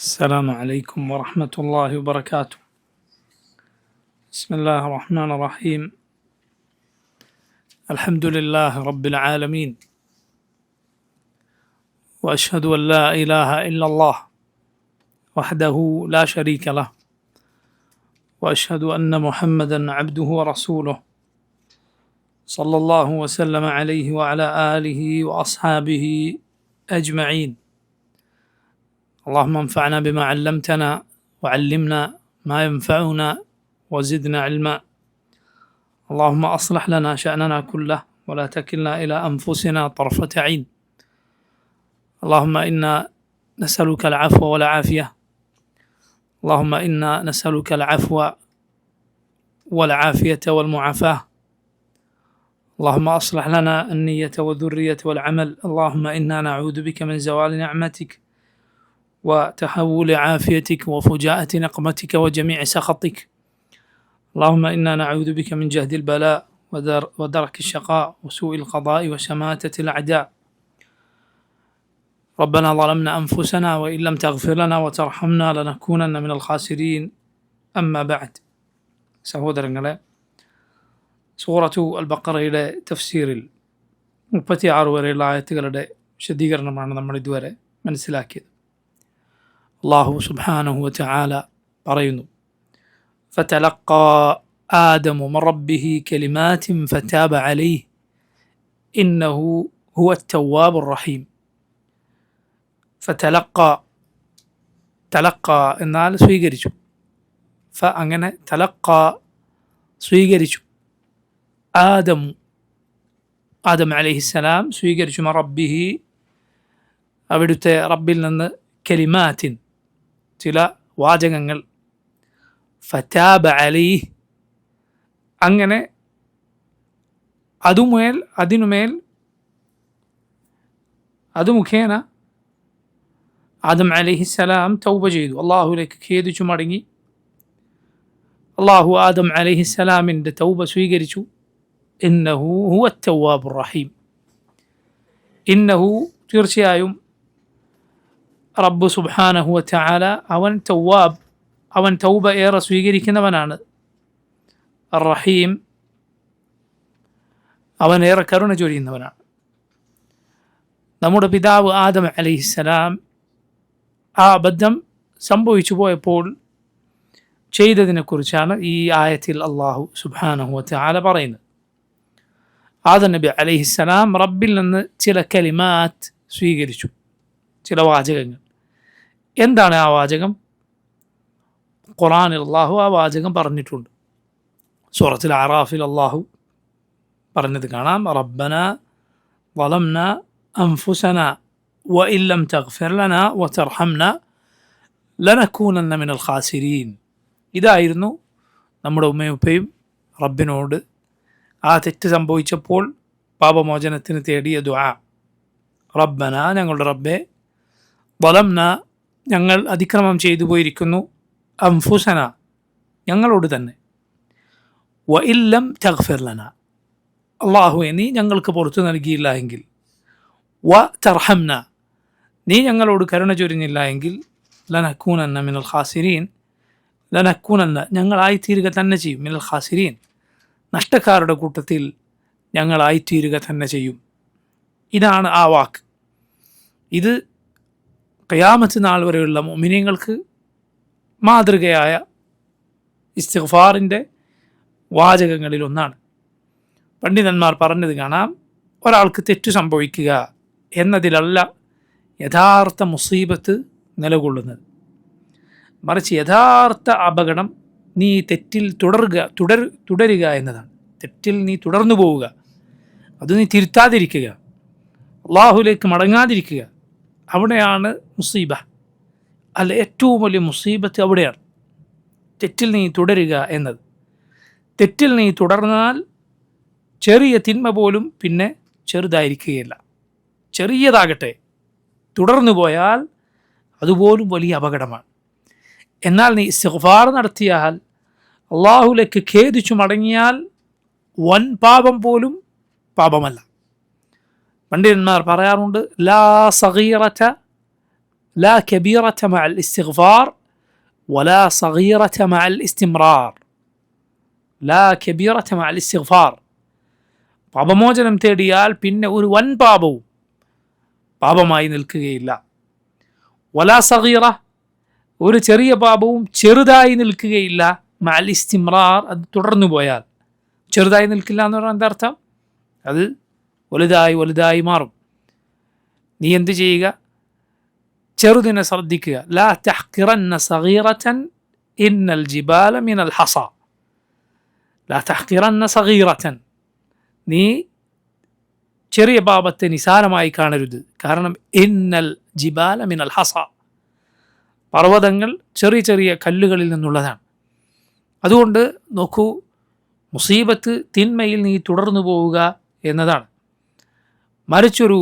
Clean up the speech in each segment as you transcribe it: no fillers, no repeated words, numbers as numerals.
السلام عليكم ورحمة الله وبركاته. بسم الله الرحمن الرحيم. الحمد لله رب العالمين، وأشهد أن لا إله إلا الله وحده لا شريك له، وأشهد أن محمدا عبده ورسوله صلى الله وسلم عليه وعلى آله وأصحابه أجمعين. اللهم انفعنا بما علمتنا وعلمنا ما ينفعنا وزدنا علما. اللهم أصلح لنا شأننا كله ولا تكلنا إلى أنفسنا طرفة عين. اللهم إنا نسألك العفو والعافية. اللهم إنا نسألك العفو والعافية والمعافاة. اللهم أصلح لنا النية والذرية والعمل. اللهم إنا نعوذ بك من زوال نعمتك وتحول عافيتك وفجاءة نقمتك وجميع سخطك. اللهم إنا نعوذ بك من جهد البلاء ودرك الشقاء وسوء القضاء وشماتة الأعداء. ربنا ظلمنا أنفسنا وإن لم تغفر لنا وترحمنا لنكونن من الخاسرين. أما بعد. സഹോദരങ്ങളെ, സൂറത്തു അൽ ബഖറയുടെ തഫ്സീറിൽ 36 വരെയുള്ള ആയത്തുകളുടെ വിശദീകരണമാണ് നമ്മൾ ഇതുവരെ മനസ്സിലാക്കിയത്. അല്ലാഹു സുബ്ഹാനഹു വ തആല പറയുന്നു, ഫതലഖാ ആദമു മിൻ റബ്ബിഹി കലിമാത്തിൻ ഫതാബ അലൈഹി ഇന്നഹു ഹുവത് തവ്വാബുർ റഹീം. തലക്ക എന്നാൽ സ്വീകരിച്ചു. അങ്ങനെ തലക്ക സ്വീകരിച്ചു. ആദം അലൈഹിസ്സലാം സ്വീകരിച്ചു. മിൻ റബ്ബിഹി അവിടുത്തെ റബ്ബിൽ നിന്ന് കലിമാത്തിൻ ചില വാചകങ്ങൾ. ഫതാബ അലൈഹി അങ്ങനെ അത് മുഖേന ആദം അലൈഹിസ്സലാം തൗബ ചെയ്തു, അള്ളാഹുലേക്ക് ഖേദിച്ചു മടങ്ങി. അള്ളാഹു ആദം അലൈഹിസ്സലാമിൻ്റെ തൗബ സ്വീകരിച്ചു. ഇന്നഹു ഹുവത് തവ്വാബുർ റഹീം. ഇന്നഹു തീർച്ചയായും റബ്ബ് സുബ്ഹാനഹു വ തആല അവൻ തവ്വാബ്, അവൻ തൗബ ഏറെ സ്വീകരിക്കുന്നവനാണ്. റഹീം, അവൻ ഏറെ കരുണ ചൊരിയുന്നവനാണ്. നമ്മുടെ പിതാവ് ആദം അലൈഹിസ്സലാം ആ അബദ്ധം സംഭവിച്ചു പോയപ്പോൾ ചെയ്തതിനെക്കുറിച്ചാണ് ഈ ആയത്തിൽ അള്ളാഹു സുബ്ഹാനഹു വ തആല പറയുന്നത്. ആദം നബി അലൈഹിസ്സലാം റബ്ബിൽ നിന്ന് ചില കലിമാത്ത് സ്വീകരിച്ചു, ചില വാചകങ്ങൾ. എന്താണ് ആ വാചകം? ഖുർആനിൽ അള്ളാഹു ആ വാചകം പറഞ്ഞിട്ടുണ്ട്. സൂറത്തുൽ അറാഫിൽ അള്ളാഹു പറഞ്ഞത് കാണാം, റബ്ബന ളലംന അൻഫുസന വഇൻ ലം തഗ്ഫിർ ലനാ വതർഹംന ലനകൂനന്ന മിനൽ ഖാസിരീൻ. ഇതായിരുന്നു നമ്മുടെ ഉമ്മയും ഉപ്പയും റബ്ബിനോട് ആ തെറ്റ് സംഭവിച്ചപ്പോൾ പാപമോചനത്തിന് തേടിയ ദുആ. റബ്ബന, ഞങ്ങളുടെ റബ്ബേ, ളലംന, ഞങ്ങൾ അതിക്രമം ചെയ്തു പോയിരിക്കുന്നു, അൻഫുസന, ഞങ്ങളോട് തന്നെ, വഇൻ ലം തഗ്ഫിർ ലനാ, അല്ലാഹുവേ നീ ഞങ്ങൾക്ക് പുറത്തു നൽകിയില്ല എങ്കിൽ, വതർഹംന, നീ ഞങ്ങളോട് കരുണ ചൊരിഞ്ഞില്ല എങ്കിൽ, ലനകൂനന്ന മിനൽ ഖാസിരീൻ, ലനകൂനന്ന, ഞങ്ങളായിത്തീരുക തന്നെ ചെയ്യും, മിനൽ ഖാസിരീൻ, നഷ്ടക്കാരുടെ കൂട്ടത്തിൽ ഞങ്ങളായിത്തീരുക തന്നെ ചെയ്യും. ഇതാണ് ആ വാക്ക്. ഇത് ഖിയാമത്ത് നാൾ വരെയുള്ള മുഅ്മിനീങ്ങൾക്ക് മാതൃകയായ ഇസ്തിഗ്ഫാറിൻ്റെ വാചകങ്ങളിൽ ഒന്നാണ്. പണ്ഡിതന്മാർ പറഞ്ഞത് കാണാം, ഒരാൾക്ക് തെറ്റു സംഭവിക്കുക എന്നതിലല്ല യഥാർത്ഥ മുസീബത്ത് നിലകൊള്ളുന്നത്. മറിച്ച് യഥാർത്ഥ അപകടം നീ തെറ്റിൽ തുടരുക എന്നതാണ്. തെറ്റിൽ നീ തുടർന്നു പോവുക, അത് നീ തിരുത്താതിരിക്കുക, അള്ളാഹുലേക്ക് മടങ്ങാതിരിക്കുക, അവിടെയാണ് മുസീബ. അല്ല, ഏറ്റവും വലിയ മുസീബത്ത് അവിടെയാണ്, തെറ്റിൽ നീ തുടരുക എന്നത്. തെറ്റിൽ നീ തുടർന്നാൽ ചെറിയ തിന്മ പോലും പിന്നെ ചെറുതായിരിക്കുകയില്ല. ചെറിയതാകട്ടെ, തുടർന്നു പോയാൽ അതുപോലും വലിയ അപകടമാണ്. എന്നാൽ നീ ഇസ്തിഗ്ഫാർ നടത്തിയാൽ, അള്ളാഹുലേക്ക് ഖേദിച്ചു മടങ്ങിയാൽ വൻ പാപം പോലും പാപമല്ല. പണ്ഡിതന്മാർ പറയാറുണ്ട്, ലാ സഗീറത ലാ കബീറത മഅൽ ഇസ്തിഗ്ഫാർ വലാ സഗീറത മഅൽ ഇസ്തിംറാർ. ലാ കബീറത മഅൽ ഇസ്തിഗ്ഫാർ, പാപമോചനം തേടിയാൽ പിന്നെ ഒരു വൻ പാപവും പാപമായി നിൽക്കുകയില്ല. വലാ സഗീറ, ഒരു ചെറിയ പാപവും ചെറുതായി നിൽക്കുകയില്ല. മഅൽ ഇസ്തിംറാർ, അത് തുടർന്നു പോയാൽ. ചെറുതായി നിൽക്കില്ല എന്ന് പറഞ്ഞാൽ എന്താ അർത്ഥം? അത് വലുതായി വലുതായി മാറും. നീ എന്ത് ചെയ്യുക? ചെറുതിനെ ശ്രദ്ധിക്കുക. ലാ തഹ്ഖിറന്ന സഗീറതൻ ഇന്നൽ ജിബാല മിനൽ ഹസ. ലാ തഹ്ഖിറന്ന സഗീറതൻ, നീ ചെറിയ പാപത്തെ നിസാരമായി കാണരുത്. കാരണം ഇന്നൽ ജിബാല മിനൽ ഹസ, പർവ്വതങ്ങൾ ചെറിയ ചെറിയ കല്ലുകളിൽ നിന്നുള്ളതാണ്. അതുകൊണ്ട് നോക്കൂ, മുസീബത്ത്, തിന്മയിൽ നീ തുടർന്നു പോവുക എന്നതാണ്. മറിച്ചൊരു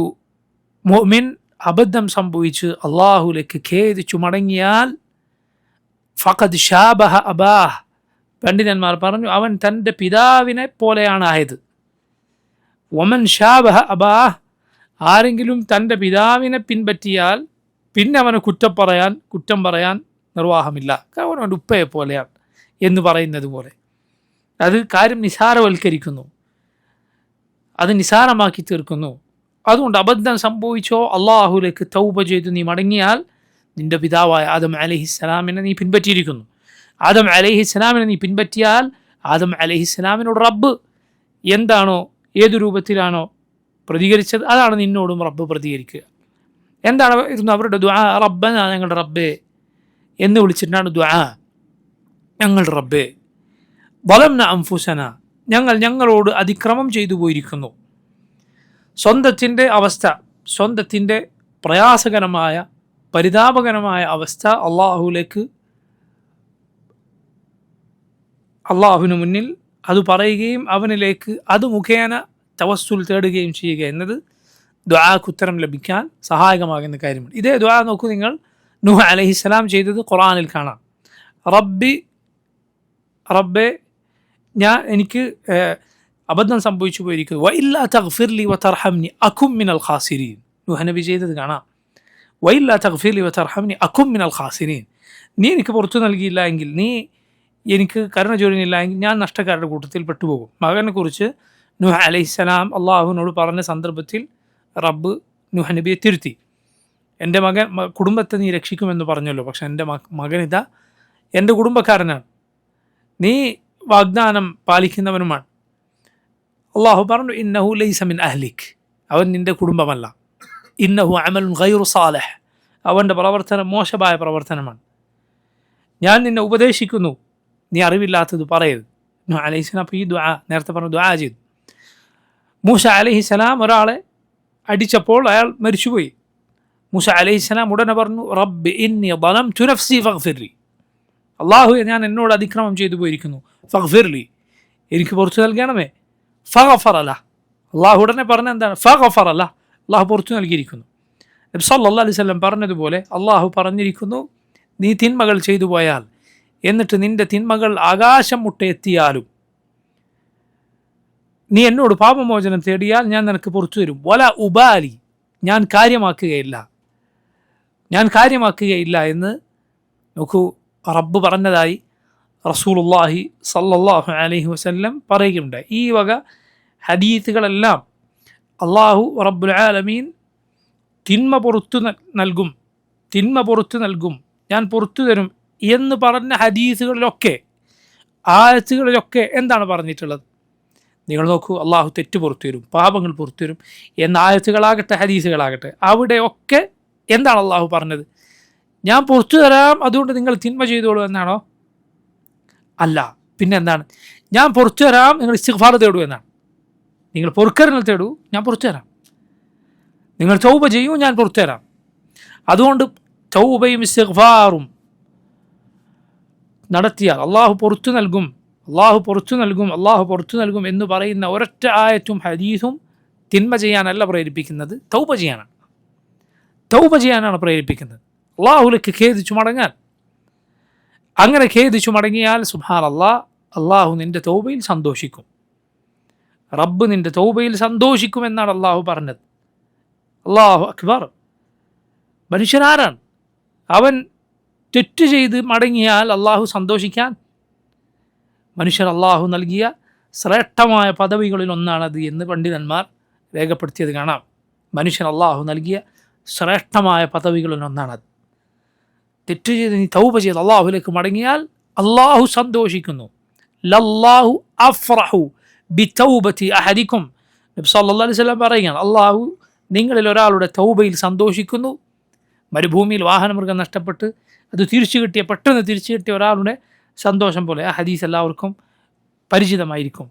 മുഅ്മിൻ അബദ്ധം സംഭവിച്ച് അള്ളാഹുലേക്ക് ഖേദിച്ചു മടങ്ങിയാൽ ഫഖദ് ഷാബഹ അബാഹ്, പണ്ഡിതന്മാർ പറഞ്ഞു, അവൻ തൻ്റെ പിതാവിനെ പോലെയാണ് ആയത്. വമൻ ഷാബഹ അബാഹ്, ആരെങ്കിലും തൻ്റെ പിതാവിനെ പിൻപറ്റിയാൽ പിന്നെ അവനെ കുറ്റം പറയാൻ നിർവാഹമില്ല. കാരണം അവൻ്റെ ഉപ്പയെ പോലെയാണ് എന്ന് പറയുന്നത് പോലെ അത് കാര്യം നിസാരവൽക്കരിക്കുന്നു, അത് നിസാരമാക്കി തീർക്കുന്നു. അതുകൊണ്ട് അബദ്ധം സംഭവിച്ചോ അള്ളാഹുലേക്ക് തൗബ ചെയ്ത് നീ മടങ്ങിയാൽ നിന്റെ പിതാവായ ആദം അലൈഹിസ്സലാമിനെ നീ പിൻപറ്റിയിരിക്കുന്നു. ആദം അലൈഹിസ്സലാമിനെ നീ പിൻപറ്റിയാൽ ആദം അലൈഹിസ്സലാമിനോട് റബ്ബ് എന്താണോ, ഏതു രൂപത്തിലാണോ പ്രതികരിച്ചത്, അതാണ് നിന്നോടും റബ്ബ് പ്രതികരിക്കുക. എന്താണ് ഇരുന്നു അവരുടെ ദുആ? റബ്ബന, ഞങ്ങളുടെ റബ്ബേ എന്ന് വിളിച്ചിട്ടാണ് ദുആ. ഞങ്ങളുടെ റബ്ബേ, ളലംന അൻഫുസന, ഞങ്ങളോട് അതിക്രമം ചെയ്തു പോയിരിക്കുന്നു. സ്വന്തത്തിൻ്റെ അവസ്ഥ, സ്വന്തത്തിൻ്റെ പ്രയാസകരമായ പരിതാപകരമായ അവസ്ഥ അള്ളാഹുവിന് മുന്നിൽ അത് പറയുകയും അവനിലേക്ക് അത് മുഖേന തവസ്സുൽ തേടുകയും ചെയ്യുക എന്നത് ദുആക്ക് ഉത്തരം ലഭിക്കാൻ സഹായകമാകുന്ന കാര്യമാണ്. ഇതേ ദുആ നോക്കൂ നിങ്ങൾ, നൂഹ് അലൈഹിസ്സലാം ചെയ്തത് ഖുർആനിൽ കാണാം. റബ്ബേ, എനിക്ക് അബദ്ധം സംഭവിച്ചു പോയിരിക്കുന്നു. വഇല്ലാ തഗ്ഫിർലി വതർഹംനി അകും മിനൽ ഖാസിരീൻ. നൂഹ് നബി ചെയ്തത് കാണാം. വഇല്ലാ തഗ്ഫിർലി വതർഹംനി അകും മിനൽ ഖാസിരീൻ. നീ എനിക്ക് പുറത്തു നൽകിയില്ല എങ്കിൽ, നീ എനിക്ക് കരുണ ചൊരിഞ്ഞില്ല എങ്കിൽ ഞാൻ നഷ്ടക്കാരുടെ കൂട്ടത്തിൽ പെട്ടുപോകും. മകനെ കുറിച്ച് നൂഹ് അലൈഹിസ്സലാം അള്ളാഹുവിനോട് പറഞ്ഞ സന്ദർഭത്തിൽ റബ്ബ് നൂഹ് നബിയെ തിരുത്തി. എൻ്റെ കുടുംബത്തെ നീ രക്ഷിക്കുമെന്ന് പറഞ്ഞല്ലോ, പക്ഷെ എൻ്റെ മകനിതാ എൻ്റെ കുടുംബക്കാരനാണ്, നീ വാഗ്ദാനം പാലിക്കുന്നവനുമാണ്. അള്ളാഹു പറഞ്ഞു, ഇന്നഹു ലൈസ മിൻ അഹ്ലിക്, അവൻ നിൻ്റെ കുടുംബമല്ല. ഇന്നഹു അമലുൻ ഗൈറു സാലിഹ്, അവൻ്റെ പ്രവർത്തനം മോശമായ പ്രവർത്തനമാണ്. ഞാൻ നിന്നെ ഉപദേശിക്കുന്നു, നീ അറിവില്ലാത്തത് പറയരുത്. നൂഹ് അലൈഹിസ്സലാം അപ്പോൾ ഈ ദുആ നേരത്തെ പറഞ്ഞ ദുആ ചെയ്തു. മൂസ അലൈഹിസ്സലാം ഒരാളെ അടിച്ചപ്പോൾ അയാൾ മരിച്ചുപോയി. മൂസ അലൈഹിസ്സലാം ഉടനെ പറഞ്ഞു, റബ്ബി ഇന്നി ളലംതു നഫ്സി ഫഗ്ഫിർലി, അള്ളാഹുവേ, ഞാൻ എന്നോട് അതിക്രമം ചെയ്തു പോയിരിക്കുന്നു, ഫഗ്ഫിർലി, എനിക്ക് പുറത്തു നൽകണമേ. ഫഗഫറല, അള്ളാഹു ഉടനെ പറഞ്ഞ എന്താണ്? ഫഗഫറല, അള്ളാഹു പുറത്തു നൽകിയിരിക്കുന്നു. നബി സല്ലല്ലാഹു അലൈഹി വസല്ലം പറഞ്ഞതുപോലെ അള്ളാഹു പറഞ്ഞിരിക്കുന്നു, നീ തിന്മകൾ ചെയ്തു പോയാൽ, എന്നിട്ട് നിന്റെ തിന്മകൾ ആകാശം മുട്ടെ എത്തിയാലും നീ എന്നോട് പാപമോചനം തേടിയാൽ ഞാൻ നിനക്ക് പുറത്തു തരും. വല ഉബാലി, ഞാൻ കാര്യമാക്കുകയില്ല എന്ന് നോക്കൂ റബ്ബ് പറഞ്ഞതായി റസൂലുള്ളാഹി സല്ലല്ലാഹു അലൈഹി വസല്ലം പറയുകയുണ്ടായി. ഈ വക ഹദീസുകളെല്ലാം അള്ളാഹു റബ്ബുൽ ആലമീൻ തിന്മ പുറത്തു നൽകും, ഞാൻ പുറത്തു തരും എന്ന് പറഞ്ഞ ഹദീസുകളിലൊക്കെ, ആയത്തുകളിലൊക്കെ എന്താണ് പറഞ്ഞിട്ടുള്ളത്? നിങ്ങൾ നോക്കൂ, അള്ളാഹു തെറ്റ് പുറത്തു തരും, പാപങ്ങൾ പുറത്തു തരും എന്ന ആയത്തുകളാകട്ടെ ഹദീസുകളാകട്ടെ, അവിടെയൊക്കെ എന്താണ് അള്ളാഹു പറഞ്ഞത്? ഞാൻ പുറത്തു തരാം, അതുകൊണ്ട് നിങ്ങൾ തിന്മ ചെയ്തോളൂ എന്നാണോ? അല്ല, പിന്നെ എന്താണ്? ഞാൻ പുറത്തു തരാം, നിങ്ങൾ ഇസ്തിഗ്ഫാർ തേടൂ എന്നാണ്. നിങ്ങൾ പൊറുക്കലിനെ തേടൂ, ഞാൻ പുറത്തു തരാം. നിങ്ങൾ തൗബ ചെയ്യൂ, ഞാൻ പുറത്തു തരാം. അതുകൊണ്ട് തൗബയും ഇസ്തിഗ്ഫാറും നടത്തിയാൽ അള്ളാഹു പുറത്തു നൽകും എന്ന് പറയുന്ന ഒരൊറ്റ ആയത്തും ഹദീസും തിന്മ ചെയ്യാനല്ല പ്രേരിപ്പിക്കുന്നത്, തൗബ ചെയ്യാനാണ് പ്രേരിപ്പിക്കുന്നത്. അള്ളാഹുലേക്ക് ഖേദിച്ചു മടങ്ങാൻ. അങ്ങനെ ഖേദിച്ചു മടങ്ങിയാൽ സുബ്ഹാനല്ലാഹ്, അള്ളാഹു നിന്റെ തൗബയിൽ സന്തോഷിക്കും. റബ്ബ് നിന്റെ തൗബയിൽ സന്തോഷിക്കുമെന്നാണ് അള്ളാഹു പറഞ്ഞത്. അള്ളാഹു അക്ബർ. മനുഷ്യനാരാണ്? അവൻ തെറ്റ് ചെയ്ത് മടങ്ങിയാൽ അള്ളാഹു സന്തോഷിക്കാൻ മനുഷ്യർ അള്ളാഹു നൽകിയ ശ്രേഷ്ഠമായ പദവികളിൽ ഒന്നാണത് എന്ന് പണ്ഡിതന്മാർ രേഖപ്പെടുത്തിയത് കാണാം. മനുഷ്യൻ അള്ളാഹു നൽകിയ ശ്രേഷ്ഠമായ പദവികളിൽ ഒന്നാണത്. തെറ്റ് ചെയ്ത് നീ തൗബ ചെയ്ത് അള്ളാഹുലേക്ക് മടങ്ങിയാൽ അള്ളാഹു സന്തോഷിക്കുന്നു. ലല്ലാഹു അഫ്റഹു ബിതൗബതി അഹദിക്കും. നബി സല്ലല്ലാഹു അലൈഹി വസല്ലം പറയുകയാണ്, അള്ളാഹു നിങ്ങളിൽ ഒരാളുടെ തൗബയിൽ സന്തോഷിക്കുന്നു. മരുഭൂമിയിൽ വാഹനമൃഗം നഷ്ടപ്പെട്ട് അത് പെട്ടെന്ന് തിരിച്ചു കിട്ടിയ ഒരാളുടെ സന്തോഷം പോലെ. ആ ഹദീസ് എല്ലാവർക്കും പരിചിതമായിരിക്കും.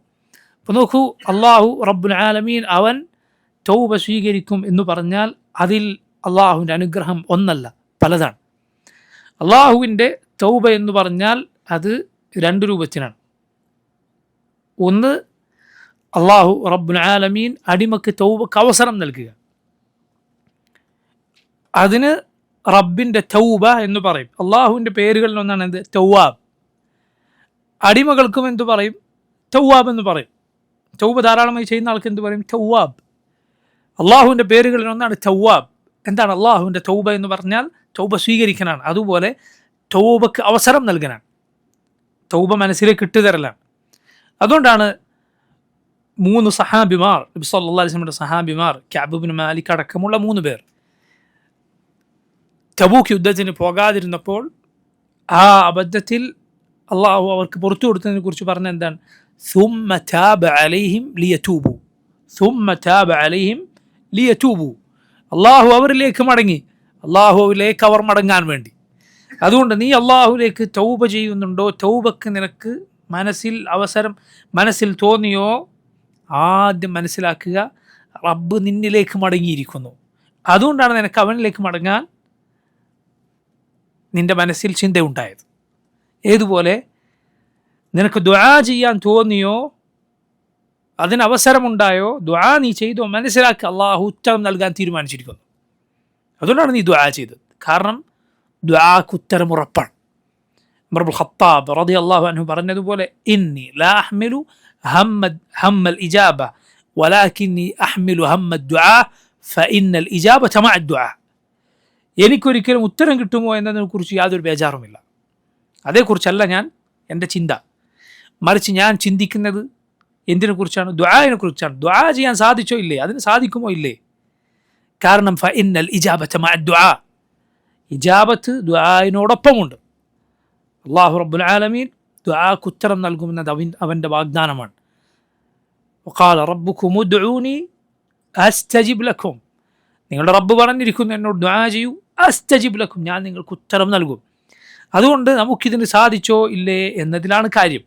അപ്പോൾ നോക്കൂ, അള്ളാഹു റബ്ബുൽ ആലമീൻ അവൻ തൗബ സ്വീകരിക്കും എന്ന് പറഞ്ഞാൽ അതിൽ അള്ളാഹുവിൻ്റെ അനുഗ്രഹം ഒന്നല്ല, പലതാണ്. അള്ളാഹുവിൻ്റെ തൗബ എന്ന് പറഞ്ഞാൽ അത് രണ്ട് രൂപത്തിനാണ്. ഒന്ന്, അള്ളാഹു റബ്ബുൽ ആലമീൻ അടിമക്ക് തൗബക്ക് അവസരം നൽകുക. അതിന് റബ്ബിൻ്റെ തൗബ എന്ന് പറയും. അള്ളാഹുവിൻ്റെ പേരുകളിൽ ഒന്നാണ് എന്ത്? തൗവാബ്. അടിമകൾക്കും എന്തു പറയും? തൗവാബ് എന്ന് പറയും. തൗബ ധാരാളമായി ചെയ്യുന്ന ആൾക്ക് എന്ത് പറയും? തൗവാബ്. അള്ളാഹുവിൻ്റെ പേരുകളിൽ ഒന്നാണ് തൗവാബ്. എന്താണ് അള്ളാഹുവിൻ്റെ തൗബ എന്ന് പറഞ്ഞാൽ? തൗബ സ്വീകരിക്കാനാണ്. അതുപോലെ തൗബക്ക് അവസരം നൽകാനാണ്. തൗബ മനസ്സിലേക്ക് ഇട്ടുതരലാണ്. അതുകൊണ്ടാണ് 3 സഹാബിമാർ, നബി സല്ലല്ലാഹു അലൈഹി വസല്ലമയുടെ സഹാബിമാർ, കഅബ് ഇബ്നു മാലിക് അടക്കമുള്ള 3 പേർ തബൂക്ക് യുദ്ധത്തിന് പോകാതിരുന്നപ്പോൾ ആ അബദ്ധത്തിൽ അള്ളാഹു അവർക്ക് പുറത്തു കൊടുത്തതിനെ കുറിച്ച് പറഞ്ഞ എന്താണ്? സുമ്മ താബ അലൈഹിം ലിയതൂബു. സുമ്മ താബ അലൈഹിം ലിയതൂബു. അള്ളാഹു അവരിലേക്ക് മടങ്ങി. അള്ളാഹുവിലേക്ക് അവർ മടങ്ങാൻ വേണ്ടി. അതുകൊണ്ട് നീ അള്ളാഹുവിലേക്ക് തൗബ ചെയ്യുന്നുണ്ടോ? തൗബക്ക് നിനക്ക് മനസ്സിൽ തോന്നിയോ? ആദ്യം മനസ്സിലാക്കുക, റബ്ബ് നിന്നിലേക്ക് മടങ്ങിയിരിക്കുന്നു. അതുകൊണ്ടാണ് നിനക്ക് അവനിലേക്ക് മടങ്ങാൻ നിൻ്റെ മനസ്സിൽ ചിന്തയുണ്ടായത്. ഏതുപോലെ നിനക്ക് ദുആ ചെയ്യാൻ തോന്നിയോ, അതിന് അവസരമുണ്ടായോ, ദുആ നീ ചെയ്തോ, മനസ്സിലാക്കി അള്ളാഹു ഉത്തരം നൽകാൻ തീരുമാനിച്ചിരിക്കുന്നു. അതുകൊണ്ടാണ് നീ ദുആ ചെയ്തത്. കാരണം ദുആക്ക് ഉത്തരം ഉറപ്പാണ്. ഉമർ ഇബ്നുൽ ഖത്താബ് റളിയല്ലാഹു അൻഹു പറഞ്ഞതുപോലെ, ഇന്നി ലാ അഹ്മിലു ഹമ്മൽ ഇജാബ വലാകിന്നി അഹ്മിലു ഹമ്മദ് ദുആ ഫഇന്നൽ ഇജാബത മഅ ദുആ. എനിക്കൊരിക്കലും ഉത്തരം കിട്ടുമോ എന്നതിനെക്കുറിച്ച് യാതൊരു ബേജാറുമില്ല. അതേക്കുറിച്ചല്ല എൻ്റെ ചിന്ത. മറിച്ച് ഞാൻ ചിന്തിക്കുന്നത് എന്തിനെക്കുറിച്ചാണ്? ദുആനെ കുറിച്ചാണ്. ദുആ ചെയ്യാൻ സാധിച്ചോ ഇല്ലേ, അതിന് സാധിക്കുമോ ഇല്ലേ? കാരണം ഫഇന്നൽ ഇജാബത മഅ ദുആ, ഇജാബത്ത് ദുആയിനോടൊപ്പമുണ്ട്. അല്ലാഹു റബ്ബുൽ ആലമീൻ ദുആക്ക് ഉത്തരം നൽകുമെന്നത് അവൻ്റെ വാഗ്ദാനമാണ്. വഖാല റബ്ബുകും ഉദ്ഊനി അസ്തജിബ് ലക്കും. നിങ്ങളുടെ റബ്ബ് പറഞ്ഞിരിക്കുന്നു, എന്നോട് ദുആ ചെയ്യൂ, അസ്തജിബ് ലക്കും, ഞാൻ നിങ്ങൾക്ക് ഉത്തരം നൽകും. അതുകൊണ്ട് നമുക്കിതിന് സാധിച്ചോ ഇല്ലേ എന്നതിലാണ് കാര്യം.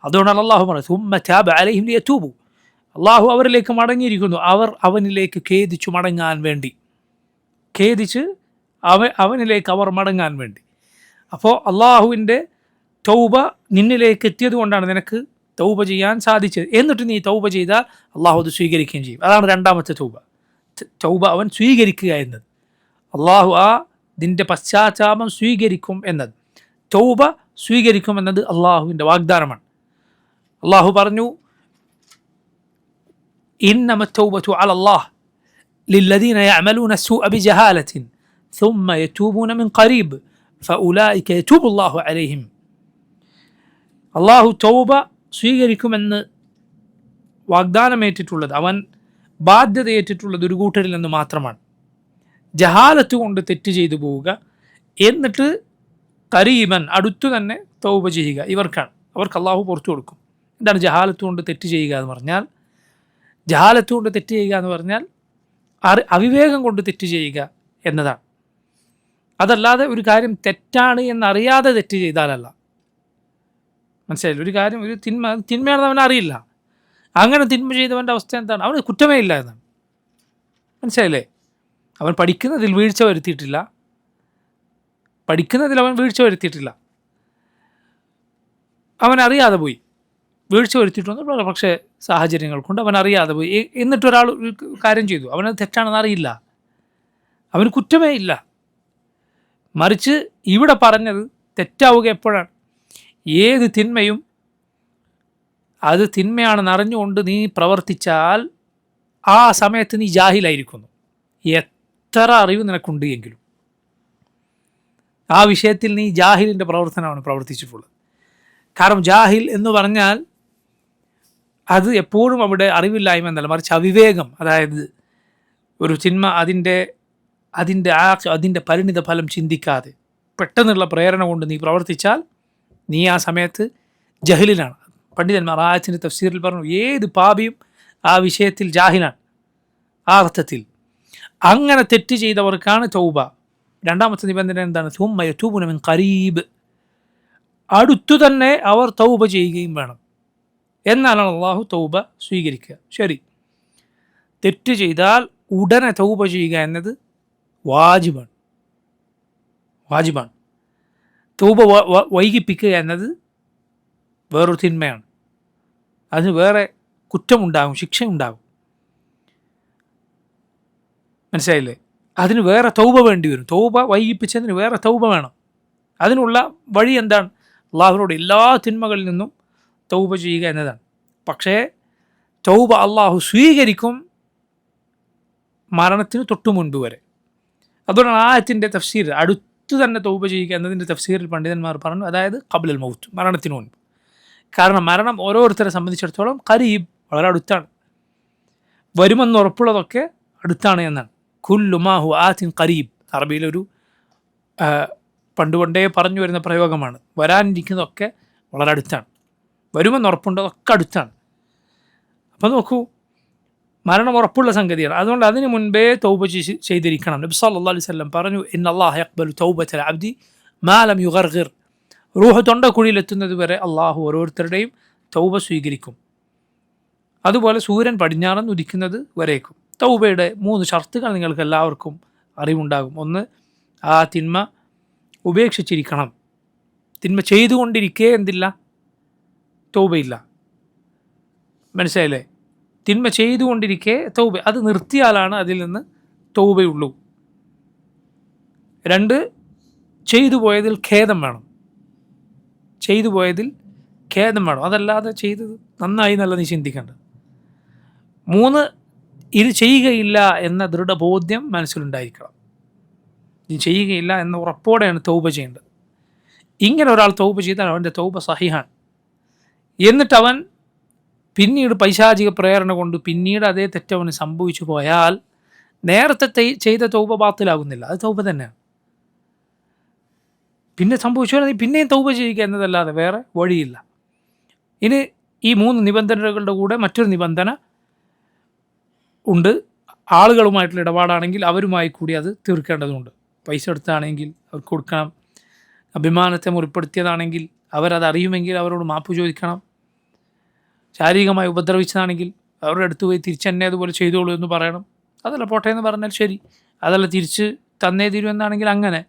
അതുകൊണ്ടാണ് അള്ളാഹു പറഞ്ഞത് സുമ്മ താബ അലൈഹിം ലിയതൂബു. അള്ളാഹു അവരിലേക്ക് മടങ്ങിയിരിക്കുന്നു, അവർ അവനിലേക്ക് ഖേദിച്ചു മടങ്ങാൻ വേണ്ടി. ഖേദിച്ച് അവനിലേക്ക് അവർ മടങ്ങാൻ വേണ്ടി. അപ്പോൾ അള്ളാഹുവിൻ്റെ തൗബ നിന്നിലേക്ക് എത്തിയത് കൊണ്ടാണ് നിനക്ക് തൗബ ചെയ്യാൻ സാധിച്ചത്. എന്നിട്ട് നീ തൗബ ചെയ്താൽ അള്ളാഹു അത് സ്വീകരിക്കുകയും ചെയ്യും. അതാണ് രണ്ടാമത്തെ തൗബ. തൗബ അവൻ സ്വീകരിക്കുക എന്നത്. അള്ളാഹു നിന്റെ പശ്ചാത്താപം സ്വീകരിക്കും എന്നത്, തൗബ സ്വീകരിക്കും എന്നത് അള്ളാഹുവിൻ്റെ വാഗ്ദാനമാണ്. അള്ളാഹു പറഞ്ഞു, ഇന്നമ തൗബതു അലല്ലാഹ് ലില്ലദീന യഅമലൂന അസ്സൂഅ ബിജഹാലത്തിൻ ثم يتوبون من قريب فأولئك يتوب الله عليهم. അള്ളാഹു തൗബ സ്വീകരിക്കുമെന്ന് വാഗ്ദാനമേറ്റിട്ടുള്ളത്, അവൻ ബാധ്യതയേറ്റിട്ടുള്ളത് ഒരു കൂട്ടരിൽ നിന്ന് മാത്രമാണ്. ജഹാലത്ത് കൊണ്ട് തെറ്റ് ചെയ്തു പോവുക, എന്നിട്ട് കരീബൻ അടുത്തു തന്നെ തൗബ ചെയ്യുക, അവർക്ക് അള്ളാഹു പുറത്തു കൊടുക്കും. എന്താണ് ജഹാലത്ത് കൊണ്ട് തെറ്റ് ചെയ്യുക എന്ന് പറഞ്ഞാൽ? ജഹാലത്ത് കൊണ്ട് തെറ്റ് ചെയ്യുക എന്ന് പറഞ്ഞാൽ അവിവേകം കൊണ്ട് തെറ്റ് ചെയ്യുക എന്നതാണ്. അതല്ലാതെ ഒരു കാര്യം തെറ്റാണ് എന്നറിയാതെ തെറ്റ് ചെയ്താലല്ല. മനസ്സിലായില്ല? ഒരു കാര്യം, ഒരു തിന്മയാണെന്ന് അവൻ അറിയില്ല. അങ്ങനെ തിന്മ ചെയ്തവൻ്റെ അവസ്ഥ എന്താണ്? അവന് കുറ്റമേ ഇല്ല എന്നാണ്. മനസ്സിലായില്ലേ? അവൻ പഠിക്കുന്നതിൽ വീഴ്ച വരുത്തിയിട്ടില്ല, അവൻ അറിയാതെ പോയി. വീഴ്ച വരുത്തിയിട്ടൊന്നും, പക്ഷേ സാഹചര്യങ്ങൾ കൊണ്ട് അവൻ അറിയാതെ പോയി. എന്നിട്ടൊരാൾ ഒരു കാര്യം ചെയ്തു, അവനത് തെറ്റാണെന്ന് അറിയില്ല, അവന് കുറ്റമേ ഇല്ല. മറിച്ച് ഇവിടെ പറഞ്ഞത് തെറ്റാവുക എപ്പോഴാണ്? ഏത് തിന്മയും അത് തിന്മയാണെന്ന് അറിഞ്ഞുകൊണ്ട് നീ പ്രവർത്തിച്ചാൽ ആ സമയത്ത് നീ ജാഹിലായിരിക്കുന്നു, എത്ര അറിവ് നിനക്കുണ്ട് എങ്കിലും. ആ വിഷയത്തിൽ നീ ജാഹിലിൻ്റെ പ്രവർത്തനമാണ് പ്രവർത്തിച്ചിട്ടുള്ളത്. കാരണം ജാഹിൽ എന്ന് പറഞ്ഞാൽ അത് എപ്പോഴും അവിടെ അറിവില്ലായ്മ എന്നല്ല, മറിച്ച് അവിവേകം. അതായത് ഒരു തിന്മ അതിൻ്റെ പരിണിത ഫലം ചിന്തിക്കാതെ പെട്ടെന്നുള്ള പ്രേരണ കൊണ്ട് നീ പ്രവർത്തിച്ചാൽ നീ ആ സമയത്ത് ജഹിലിലാണ്. പണ്ഡിതന്മാർ ആയത്തിൻ്റെ തഫ്സീറിൽ പറഞ്ഞു, ഏത് പാപിയും ആ വിഷയത്തിൽ ജാഹിലാണ്. ആ അർത്ഥത്തിൽ അങ്ങനെ തെറ്റ് ചെയ്തവർക്കാണ് തൗബ. രണ്ടാമത്തെ നിബന്ധന എന്താണ്? തുമ്മ യതൂബൂന മിൻ ഖരീബ്, അടുത്തു തന്നെ അവർ തൗബ ചെയ്യുകയും വേണം. എന്നാലാണ് അള്ളാഹു തൗബ സ്വീകരിക്കുക. ശരി, തെറ്റ് ചെയ്താൽ ഉടനെ തൗബ ചെയ്യുക എന്നത് വാജിബാണ്. തൗബ വൈകിപ്പിക്കുക എന്നത് വേറൊരു തിന്മയാണ്. അതിന് വേറെ കുറ്റമുണ്ടാകും, ശിക്ഷയുണ്ടാകും. മനസ്സിലായില്ലേ? അതിന് വേറെ തൗബ വേണ്ടി വരും. തൗബ വൈകിപ്പിച്ചതിന് വേറെ തൗബ വേണം. അതിനുള്ള വഴി എന്താണ്? അള്ളാഹുവിനോട് എല്ലാ തിന്മകളിൽ നിന്നും തൗബ ചെയ്യുക എന്നതാണ്. പക്ഷേ തൗബ അള്ളാഹു സ്വീകരിക്കും മരണത്തിന് തൊട്ടു മുൻപ് വരെ. അതുകൊണ്ടാണ് ആയത്തിൻ്റെ തഫ്സീർ അടുത്തു തന്നെ തൗബ ചെയ്യുക എന്നതിൻ്റെ തഫ്സീറിൽ പണ്ഡിതന്മാർ പറഞ്ഞു, അതായത് ഖബ്ലൽ മൗത്ത്, മരണത്തിന് മുൻപ്. കാരണം മരണം ഓരോരുത്തരെ സംബന്ധിച്ചിടത്തോളം ഖരീബ്, വളരെ അടുത്താണ്. വരുമെന്ന് ഉറപ്പുള്ളതൊക്കെ അടുത്താണ് എന്നാണ്. കുല്ലു മാ ഹുവ ആത്തിൻ ഖരീബ്, അറബിയിലൊരു പണ്ടുകൊണ്ടേ പറഞ്ഞു വരുന്ന പ്രയോഗമാണ്. വരാനിരിക്കുന്നതൊക്കെ വളരെ അടുത്താണ്, വരുമെന്ന് ഉറപ്പുണ്ടതൊക്കെ അടുത്താണ്. അപ്പോൾ നോക്കൂ, മരണം ഉറപ്പുള്ള സംഗതിയാണ്. അതുകൊണ്ട് അതിന് മുൻപേ തൗബ ചെയ്തിരിക്കണം. നബി സല്ലല്ലാഹു അലൈഹി വസല്ലം പറഞ്ഞു, ഇന്നല്ലാഹ യഖ്ബലു തൗബത്തൽ അബ്ദി മാ ലം യുഗർഗിർ, റൂഹ് തൊണ്ടക്കുഴിയിലെത്തുന്നത് വരെ അള്ളാഹു ഓരോരുത്തരുടെയും തൗബ സ്വീകരിക്കും. അതുപോലെ സൂര്യൻ പടിഞ്ഞാറന്ന് ഉദിക്കുന്നത് വരേക്കും. തൗബയുടെ 3 ഷർത്തുകൾ നിങ്ങൾക്ക് എല്ലാവർക്കും അറിവുണ്ടാകും. ഒന്ന്, ആ തിന്മ ഉപേക്ഷിച്ചിരിക്കണം. തിന്മ ചെയ്തുകൊണ്ടിരിക്കേ എന്തില്ല? തൗബയില്ല. മനസ്സിലായില്ലേ? തിന്മ ചെയ്തുകൊണ്ടിരിക്കേ തൗബ, അത് നിർത്തിയാലാണ് അതിൽ നിന്ന് തൗബയുള്ളൂ. 2, ചെയ്തു പോയതിൽ ഖേദം വേണം. അതല്ലാതെ ചെയ്തത് നന്നായി എന്നല്ല നീ ചിന്തിക്കേണ്ടത്. 3, ഇത് ചെയ്യുകയില്ല എന്ന ദൃഢബോധ്യം മനസ്സിലുണ്ടായിരിക്കണം. ഇത് ചെയ്യുകയില്ല എന്ന ഉറപ്പോടെയാണ് തൗബ ചെയ്യേണ്ടത്. ഇങ്ങനെ ഒരാൾ തൗബ ചെയ്താൽ അവൻ്റെ തൗബ സഹിഹാണ്. എന്നിട്ട് അവൻ പിന്നീട് പൈശാചിക പ്രേരണ കൊണ്ട് പിന്നീട് അതേ തെറ്റവന് സംഭവിച്ചു പോയാൽ നേരത്തെ ചെയ്ത തൗബ ബാത്തിലാകുന്നില്ല, അത് തൗബ തന്നെയാണ്. പിന്നെ സംഭവിച്ചാൽ നീ പിന്നെയും തൗബ ചെയ്യുക എന്നതല്ലാതെ വേറെ വഴിയില്ല. ഇനി ഈ 3 നിബന്ധനകളുടെ കൂടെ മറ്റൊരു നിബന്ധന ഉണ്ട്. ആളുകളുമായിട്ടുള്ള ഇടപാടാണെങ്കിൽ അവരുമായി കൂടി അത് തീർക്കേണ്ടതുണ്ട്. പൈസ എടുത്താണെങ്കിൽ അവർക്ക് കൊടുക്കണം. അഭിമാനത്തെ മുറിപ്പെടുത്തിയതാണെങ്കിൽ അവരത് അറിയുമെങ്കിൽ അവരോട് മാപ്പ് ചോദിക്കണം. ശാരീരികമായി ഉപദ്രവിച്ചതാണെങ്കിൽ അവരുടെ അടുത്ത് പോയി തിരിച്ചെന്നെ അതുപോലെ ചെയ്തോളൂ എന്ന് പറയണം. അതല്ല പോട്ടെ എന്ന് പറഞ്ഞാൽ ശരി, അതല്ല തിരിച്ച് തന്നേ തീരുമെന്നാണെങ്കിൽ അങ്ങനെ.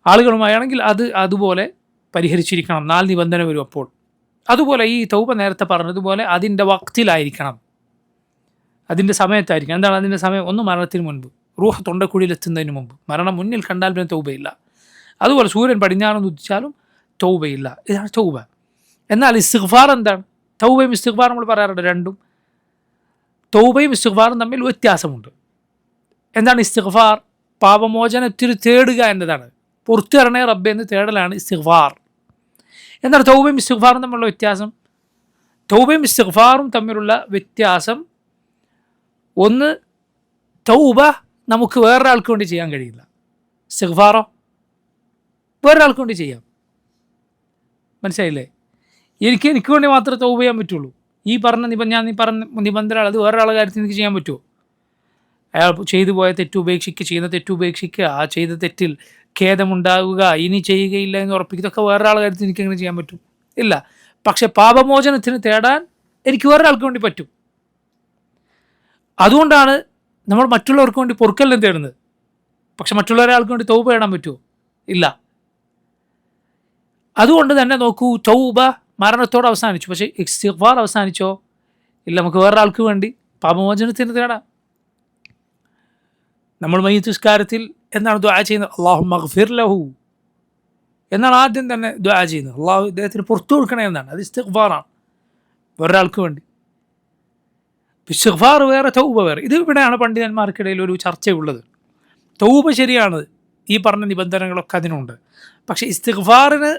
ആളുകളുമായാണെങ്കിൽ അതുപോലെ പരിഹരിച്ചിരിക്കണം. 4 നിബന്ധന വരും അപ്പോൾ. അതുപോലെ ഈ തൗബ നേരത്തെ പറഞ്ഞതുപോലെ അതിൻ്റെ വക്തിലായിരിക്കണം, അതിൻ്റെ സമയത്തായിരിക്കണം. എന്താണ് അതിൻ്റെ സമയം? ഒന്ന്, മരണത്തിന് മുൻപ്, റൂഹ് തൊണ്ടക്കുഴിയിലെത്തുന്നതിന് മുമ്പ്. മരണം മുന്നിൽ കണ്ടാൽ പിന്നെ തൗബയില്ല. അതുപോലെ സൂര്യൻ പടിഞ്ഞാറെന്ന് ഉദിച്ചാലും തൗബയില്ല. ഇതാണ് തൗബ. എന്നാൽ ഇസ്തിഗ്ഫാർ എന്താണ്? തൗബയും ഇസ്തിഗ്ഫാറും നമ്മൾ പറയാറുണ്ട്. രണ്ടും, തൗബയും ഇസ്തിഗ്ഫാറും തമ്മിൽ വ്യത്യാസമുണ്ട്. എന്താണ് ഇസ്തിഗ്ഫാർ? പാപമോചനത്തിന് തേടുക എന്നതാണ്. പുറത്തു തരണേ റബ്ബെ എന്ന് തേടലാണ് ഇസ്തിഗ്ഫാർ. എന്നാൽ തൗബയും ഇസ്തിഗ്ഫാറും തമ്മിലുള്ള വ്യത്യാസം, തൗബയും ഇസ്തിഗ്ഫാറും തമ്മിലുള്ള വ്യത്യാസം, ഒന്ന്, തൗബ നമുക്ക് വേറൊരാൾക്ക് വേണ്ടി ചെയ്യാൻ കഴിയില്ല. ഇസ്തിഗ്ഫാറോ വേറൊരാൾക്ക് വേണ്ടി ചെയ്യാം. മനസ്സിലായില്ലേ? എനിക്ക് വേണ്ടി മാത്രമേ തൗബ ചെയ്യാൻ പറ്റുള്ളൂ. ഈ പറഞ്ഞ നിബന്ധനകൾ അത് വേറൊരാളുടെ കാര്യത്തിൽ എനിക്ക് ചെയ്യാൻ പറ്റുമോ? അയാൾ ചെയ്തു പോയ ചെയ്യുന്ന തെറ്റുപേക്ഷിക്കുക, ആ ചെയ്ത തെറ്റിൽ ഖേദമുണ്ടാകുക, ഇനി ചെയ്യുകയില്ല എന്ന് ഉറപ്പിക്കുക, ഇതൊക്കെ വേറൊരാളുടെ കാര്യത്തിൽ എനിക്ക് എങ്ങനെ ചെയ്യാൻ പറ്റും? ഇല്ല. പക്ഷെ പാപമോചനത്തിന് തേടാൻ എനിക്ക് വേറൊരാൾക്ക് വേണ്ടി പറ്റും. അതുകൊണ്ടാണ് നമ്മൾ മറ്റുള്ളവർക്ക് വേണ്ടി പൊറുക്കലിനെ തേടുന്നത്. പക്ഷെ മറ്റുള്ളവരാൾക്ക് വേണ്ടി തൗബ തേടാൻ പറ്റുമോ? ഇല്ല. അതുകൊണ്ട് തന്നെ നോക്കൂ, തൗബ മരണത്തോടെ അവസാനിച്ചു, പക്ഷേ ഇസ്തിഗ്ഫാർ അവസാനിച്ചോ? ഇല്ല. നമുക്ക് വേറൊരാൾക്ക് വേണ്ടി പാപമോചനത്തിന് തേടാം. നമ്മൾ മയ്യിത്ത് നിസ്കാരത്തിൽ എന്താണ് ദുആ ചെയ്യുന്നത്? അല്ലാഹുമ്മ ഗ്ഫിർ ലഹു എന്നാണ് ആദ്യം തന്നെ ദുആ ചെയ്യുന്നത്. അള്ളാഹു ഇദ്ദേഹത്തിന് പുറത്തു കൊടുക്കണേ എന്നാണ്. അത് ഇസ്തിഗ്ഫാറാണ്, വേറൊരാൾക്ക് വേണ്ടി. ഇസ്തിഗ്ഫാർ വേറെ, തൗബ വേറെ. ഇത് ഇവിടെയാണ് പണ്ഡിതന്മാർക്കിടയിൽ ഒരു ചർച്ചയുള്ളത്. തൗബ ശരിയാണ്, ഈ പറഞ്ഞ നിബന്ധനകളൊക്കെ അതിനുണ്ട്. പക്ഷെ ഇസ്തിഗ്ഫാറിന്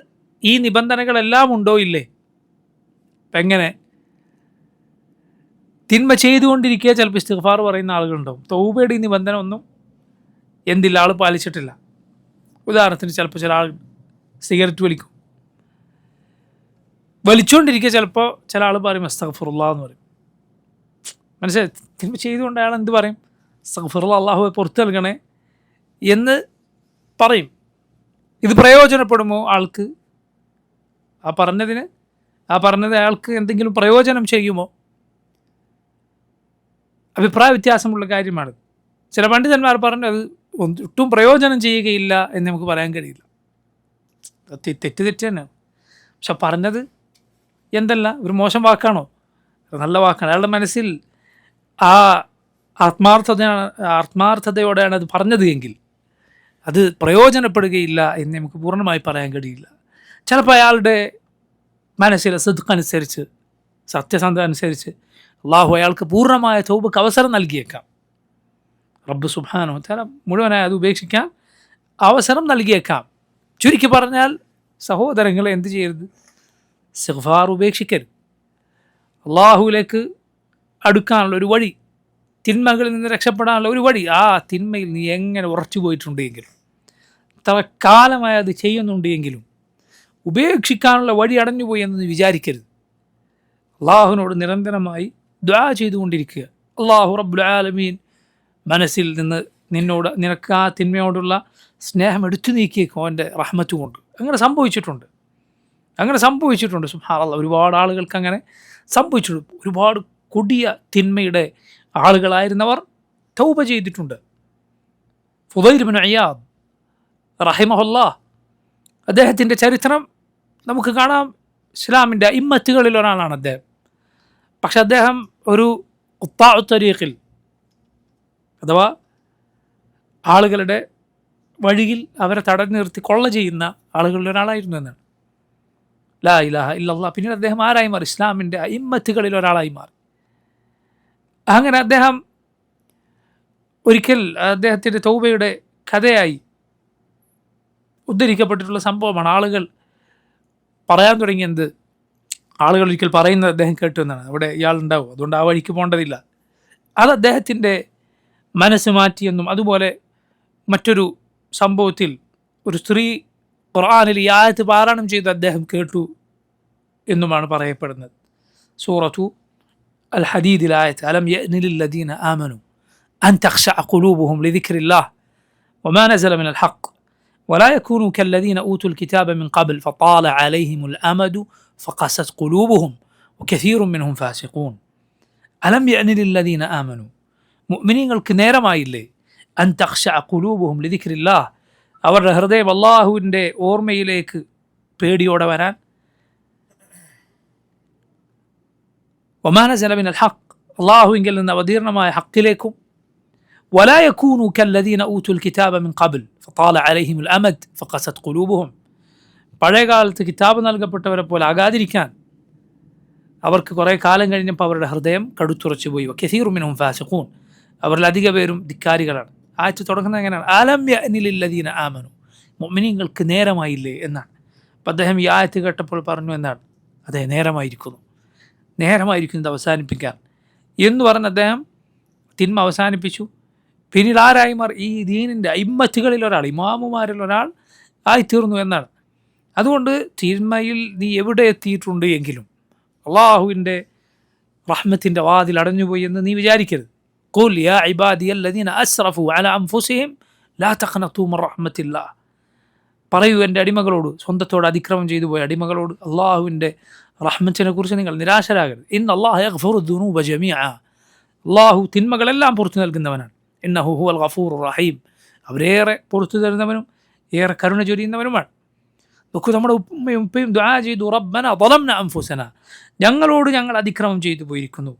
ഈ നിബന്ധനകളെല്ലാം ഉണ്ടോ ഇല്ലേ? അപ്പം എങ്ങനെ? തിന്മ ചെയ്തുകൊണ്ടിരിക്കുക ചിലപ്പോൾ ഇസ്തിഗ്ഫാർ പറയുന്ന ആളുകളുണ്ടാവും. തൗബയുടെ ഈ നിബന്ധന ഒന്നും എന്തില്ല, ആൾ പാലിച്ചിട്ടില്ല. ഉദാഹരണത്തിന് ചിലപ്പോൾ ചില ആൾ സിഗരറ്റ് വലിച്ചുകൊണ്ടിരിക്കുക, ചിലപ്പോൾ ചില ആൾ പറയും അസ്തഗ്ഫിറുല്ലാ എന്ന് പറയും. മനസ്സിലായി? തിന്മ ചെയ്തുകൊണ്ട് അയാൾ എന്ത് പറയും? അസ്തഗ്ഫിറുല്ലാ, അല്ലാഹുവേ പുറത്ത് നൽകണേ എന്ന് പറയും. ഇത് പ്രയോജനപ്പെടുമോ ആൾക്ക്? ആ പറഞ്ഞത് അയാൾക്ക് എന്തെങ്കിലും പ്രയോജനം ചെയ്യുമോ? അഭിപ്രായ വ്യത്യാസമുള്ള കാര്യമാണ്. ചില പണ്ഡിതന്മാർ പറഞ്ഞു അത് ഒട്ടും പ്രയോജനം ചെയ്യുകയില്ല എന്ന് നമുക്ക് പറയാൻ കഴിയില്ല. തെറ്റ് തന്നെ. പക്ഷെ പറഞ്ഞത് എന്തല്ല, ഒരു മോശം വാക്കാണോ? നല്ല വാക്കാണ്. അയാളുടെ മനസ്സിൽ ആ ആത്മാർത്ഥതയോടെയാണ് അത് പറഞ്ഞത് എങ്കിൽ അത് പ്രയോജനപ്പെടുകയില്ല എന്ന് നമുക്ക് പൂർണ്ണമായി പറയാൻ കഴിയില്ല. ചിലപ്പോൾ അയാളുടെ മനസ്സിലെ സിദ്ഖനുസരിച്ച്, സത്യസന്ധത അനുസരിച്ച് അള്ളാഹു അയാൾക്ക് പൂർണ്ണമായ തൗബക്ക് അവസരം നൽകിയേക്കാം. റബ്ബ് സുബ്ഹാനഹു വ തആല മുഴുവനായി അത് ഉപേക്ഷിക്കാൻ അവസരം നൽകിയേക്കാം. ചുരുക്കി പറഞ്ഞാൽ സഹോദരങ്ങളെ, എന്ത് ചെയ്യരുത്? ഇസ്തിഗ്ഫാർ ഉപേക്ഷിക്കരുത്. അള്ളാഹുവിലേക്ക് അടുക്കാനുള്ള ഒരു വഴി, തിന്മകളിൽ നിന്ന് രക്ഷപ്പെടാനുള്ള ഒരു വഴി, ആ തിന്മയിൽ നീ എങ്ങനെ ഉറച്ചു പോയിട്ടുണ്ടെങ്കിലും, ഇത്ര കാലമായി അത് ചെയ്യുന്നുണ്ടെങ്കിലും ഉപേക്ഷിക്കാനുള്ള വഴി അടഞ്ഞുപോയി എന്ന് വിചാരിക്കരുത്. അള്ളാഹുവിനോട് നിരന്തരമായി ദുആ ചെയ്തുകൊണ്ടിരിക്കുക. അള്ളാഹു റബ്ബുൽ ആലമീൻ മനസ്സിൽ നിന്ന് നിനക്ക് ആ തിന്മയോടുള്ള സ്നേഹം എടുത്തു നീക്കിയേക്കും അവൻ്റെ റഹ്മത്ത് കൊണ്ട്. അങ്ങനെ സംഭവിച്ചിട്ടുണ്ട്. സുബ്ഹാനല്ലാഹ്, ഒരുപാട് ആളുകൾക്ക് അങ്ങനെ സംഭവിച്ചിട്ടുണ്ട്. ഒരുപാട് കൊടിയ തിന്മയുടെ ആളുകളായിരുന്നവർ തൗബ ചെയ്തിട്ടുണ്ട്. ഫുദൈൽ ഇബ്നു ഇയാദ് റഹിമഹുല്ലാഹ്, അദ്ദേഹത്തിൻ്റെ ചരിത്രം നമുക്ക് കാണാം. ഇസ്ലാമിൻ്റെ ഇമ്മത്തുകളിൽ ഒരാളാണ് അദ്ദേഹം. പക്ഷെ അദ്ദേഹം ഒരു ഖുത്താഉ തരീഖിൽ, അഥവാ ആളുകളുടെ വഴിയിൽ അവരെ തടഞ്ഞു നിർത്തി കൊള്ള ചെയ്യുന്ന ആളുകളിൽ ഒരാളായിരുന്നു എന്നാണ്. ലാ ഇലാഹ ഇല്ലല്ലാഹ്. പിന്നീട് അദ്ദേഹം ആരായി മാറി? ഇസ്ലാമിൻ്റെ ഇമ്മത്തുകളിൽ ഒരാളായി മാറി. അങ്ങനെ അദ്ദേഹം ഒരിക്കൽ അദ്ദേഹത്തിൻ്റെ തൗബയുടെ കഥയായി ഉദ്ധരിക്കപ്പെട്ടിട്ടുള്ള സംഭവമാണ്. ആളുകൾ പറയാൻ തുടങ്ങിയത്, ആളുകൾ ഒരിക്കൽ പറയുന്നത് അദ്ദേഹം കേട്ടു എന്നാണ്. അവിടെ ഇയാളുണ്ടാവും, അതുകൊണ്ട് ആ വഴിക്ക് പോകേണ്ടതില്ല. അത് അദ്ദേഹത്തിൻ്റെ മനസ്സ് മാറ്റിയെന്നും, അതുപോലെ മറ്റൊരു സംഭവത്തിൽ ഒരു സ്ത്രീ ഖുർആനിൽ ഈ ആയത്ത് പാരായണം ചെയ്ത് അദ്ദേഹം കേട്ടു എന്നുമാണ് പറയപ്പെടുന്നത്. സൂറത്തു അൽ ഹദീദിൽ ആയത്ത്, അലം യഅ്നി ലില്ലദീന ആമനു അൻ തഖ്ശഅ ഖുലൂബുഹും ലിദിക്രില്ലാഹ് വമാ നസല മിനൽ ഹഖ് ولا يكونوا كالذين أوتوا الكتاب من قبل فطال عليهم الأمد فقست قلوبهم وكثير منهم فاسقون. ألم يأن للذين آمنوا, മുഅ്മിനീങ്ങൾക്ക് നേരമായില്ലേ, അൻ തഖ്ശഅ ഖുലൂബുഹും ലിദിക്രില്ലാഹ്, അവരുടെ ഹൃദയം അള്ളാഹുവിൻ്റെ ഓർമ്മയിലേക്ക് പേടിയോടെ വരാൻ, വമാ നസല മിനൽ ഹഖ്, അള്ളാഹുവിങ്കിൽ നിന്ന് അവതീർണമായ ഹക്കിലേക്കും, ولا يكونوا كالذين أوتوا الكتاب من قبل فطال عليهم الأمد فقست قلوبهم, പഴയ കാലത്ത് കിതാബ് നൽകപ്പെട്ടവരെ പോലെ ആകാതിരിക്കാൻ അവർക്ക് കുറേ കാലം കഴിഞ്ഞപ്പോൾ അവരുടെ ഹൃദയം കടുത്തുറച്ചു പോയി. വകസീറു മിൻഹും ഫാസിഖൂൻ, അവരിൽ അധിക പേരും ധിക്കാരികളാണ്. ആയത്ത് തുടങ്ങുന്നത് എങ്ങനെയാണ്? അലം യഅ്നി ലില്ലദീന ആമനു, മുഅ്മിനീങ്ങൾക്ക് നേരമായില്ലേ എന്നാണ്. അപ്പം അദ്ദേഹം ഈ ആയത്ത് കേട്ടപ്പോൾ പറഞ്ഞു എന്നാണ്, അതെ നേരമായിരിക്കുന്നത് അവസാനിപ്പിക്കാൻ എന്ന് പറഞ്ഞ് അദ്ദേഹം തിന്മ അവസാനിപ്പിച്ചു. പിന്നീട് ആരായി മാറി? ഈ ദീനിൻ്റെ ഇമ്മത്തുകളിൽ ഒരാൾ, ഇമാമുമാരിൽ ഒരാൾ ആയിത്തീർന്നു എന്നാണ്. അതുകൊണ്ട് തിന്മയിൽ നീ എവിടെ എത്തിയിട്ടുണ്ട് എങ്കിലും അള്ളാഹുവിൻ്റെ റഹ്മത്തിൻ്റെ വാതിൽ അടഞ്ഞുപോയി എന്ന് നീ വിചാരിക്കരുത്. ഖുൽ യാ ഇബാദിയല്ലദീന അസ്റഫു അലാ അൻഫുസിഹിം ലാ തഖ്നതു മിർ റഹ്മത്തില്ലാഹ്, പറയൂ എൻ്റെ അടിമകളോട്, സ്വന്തത്തോട് അതിക്രമം ചെയ്തു പോയ അടിമകളോട്, അള്ളാഹുവിൻ്റെ റഹ്മത്തിനെ കുറിച്ച് നിങ്ങൾ നിരാശരാകരുത്. ഇന്നല്ലാഹ യഗ്ഫിറു ദുനൂബ ജമീഅ, അള്ളാഹു തിന്മകളെല്ലാം പുറത്തു നൽകുന്നവനാണ്. ഇന്നഹു ഹുവൽ ഗഫൂറുർ റഹീം, അവരേറെ പുറത്തു തരുന്നവനും ഏറെ കരുണ ചൊരിയുന്നവനുമാണ്. നോക്കൂ, നമ്മുടെ ഉപ്പയും ദുആ ചെയ്തു, റബ്ബന ളലംന അൻഫുസന, ഞങ്ങളോട് ഞങ്ങൾ അതിക്രമം ചെയ്തു പോയിരിക്കുന്നു.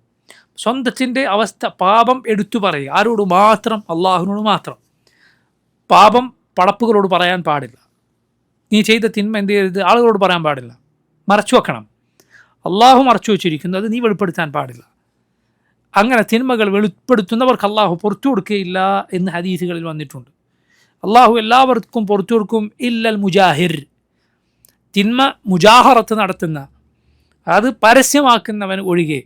സ്വന്തത്തിൻ്റെ അവസ്ഥ, പാപം എടുത്തു പറയുക. ആരോട് മാത്രം? അള്ളാഹുവിനോട് മാത്രം. പാപം പടപ്പുകളോട് പറയാൻ പാടില്ല. നീ ചെയ്ത തിന്മ എന്ത് ചെയ്യരുത്? ആളുകളോട് പറയാൻ പാടില്ല, മറച്ചു വെക്കണം. അള്ളാഹു മറച്ചു വെച്ചിരിക്കുന്നു, അത് നീ വെളിപ്പെടുത്താൻ പാടില്ല. അങ്ങനെ തിന്മകൾ വെളിപ്പെടുത്തുന്നവർക്ക് അള്ളാഹു പുറത്തു കൊടുക്കുകയില്ല എന്ന് ഹദീസുകളിൽ വന്നിട്ടുണ്ട്. അള്ളാഹു എല്ലാവർക്കും പുറത്തു കൊടുക്കും ഇല്ലൽ മുജാഹിർ, തിന്മ മുജാഹറത്ത് നടത്തുന്ന, അത് പരസ്യമാക്കുന്നവൻ ഒഴികെ.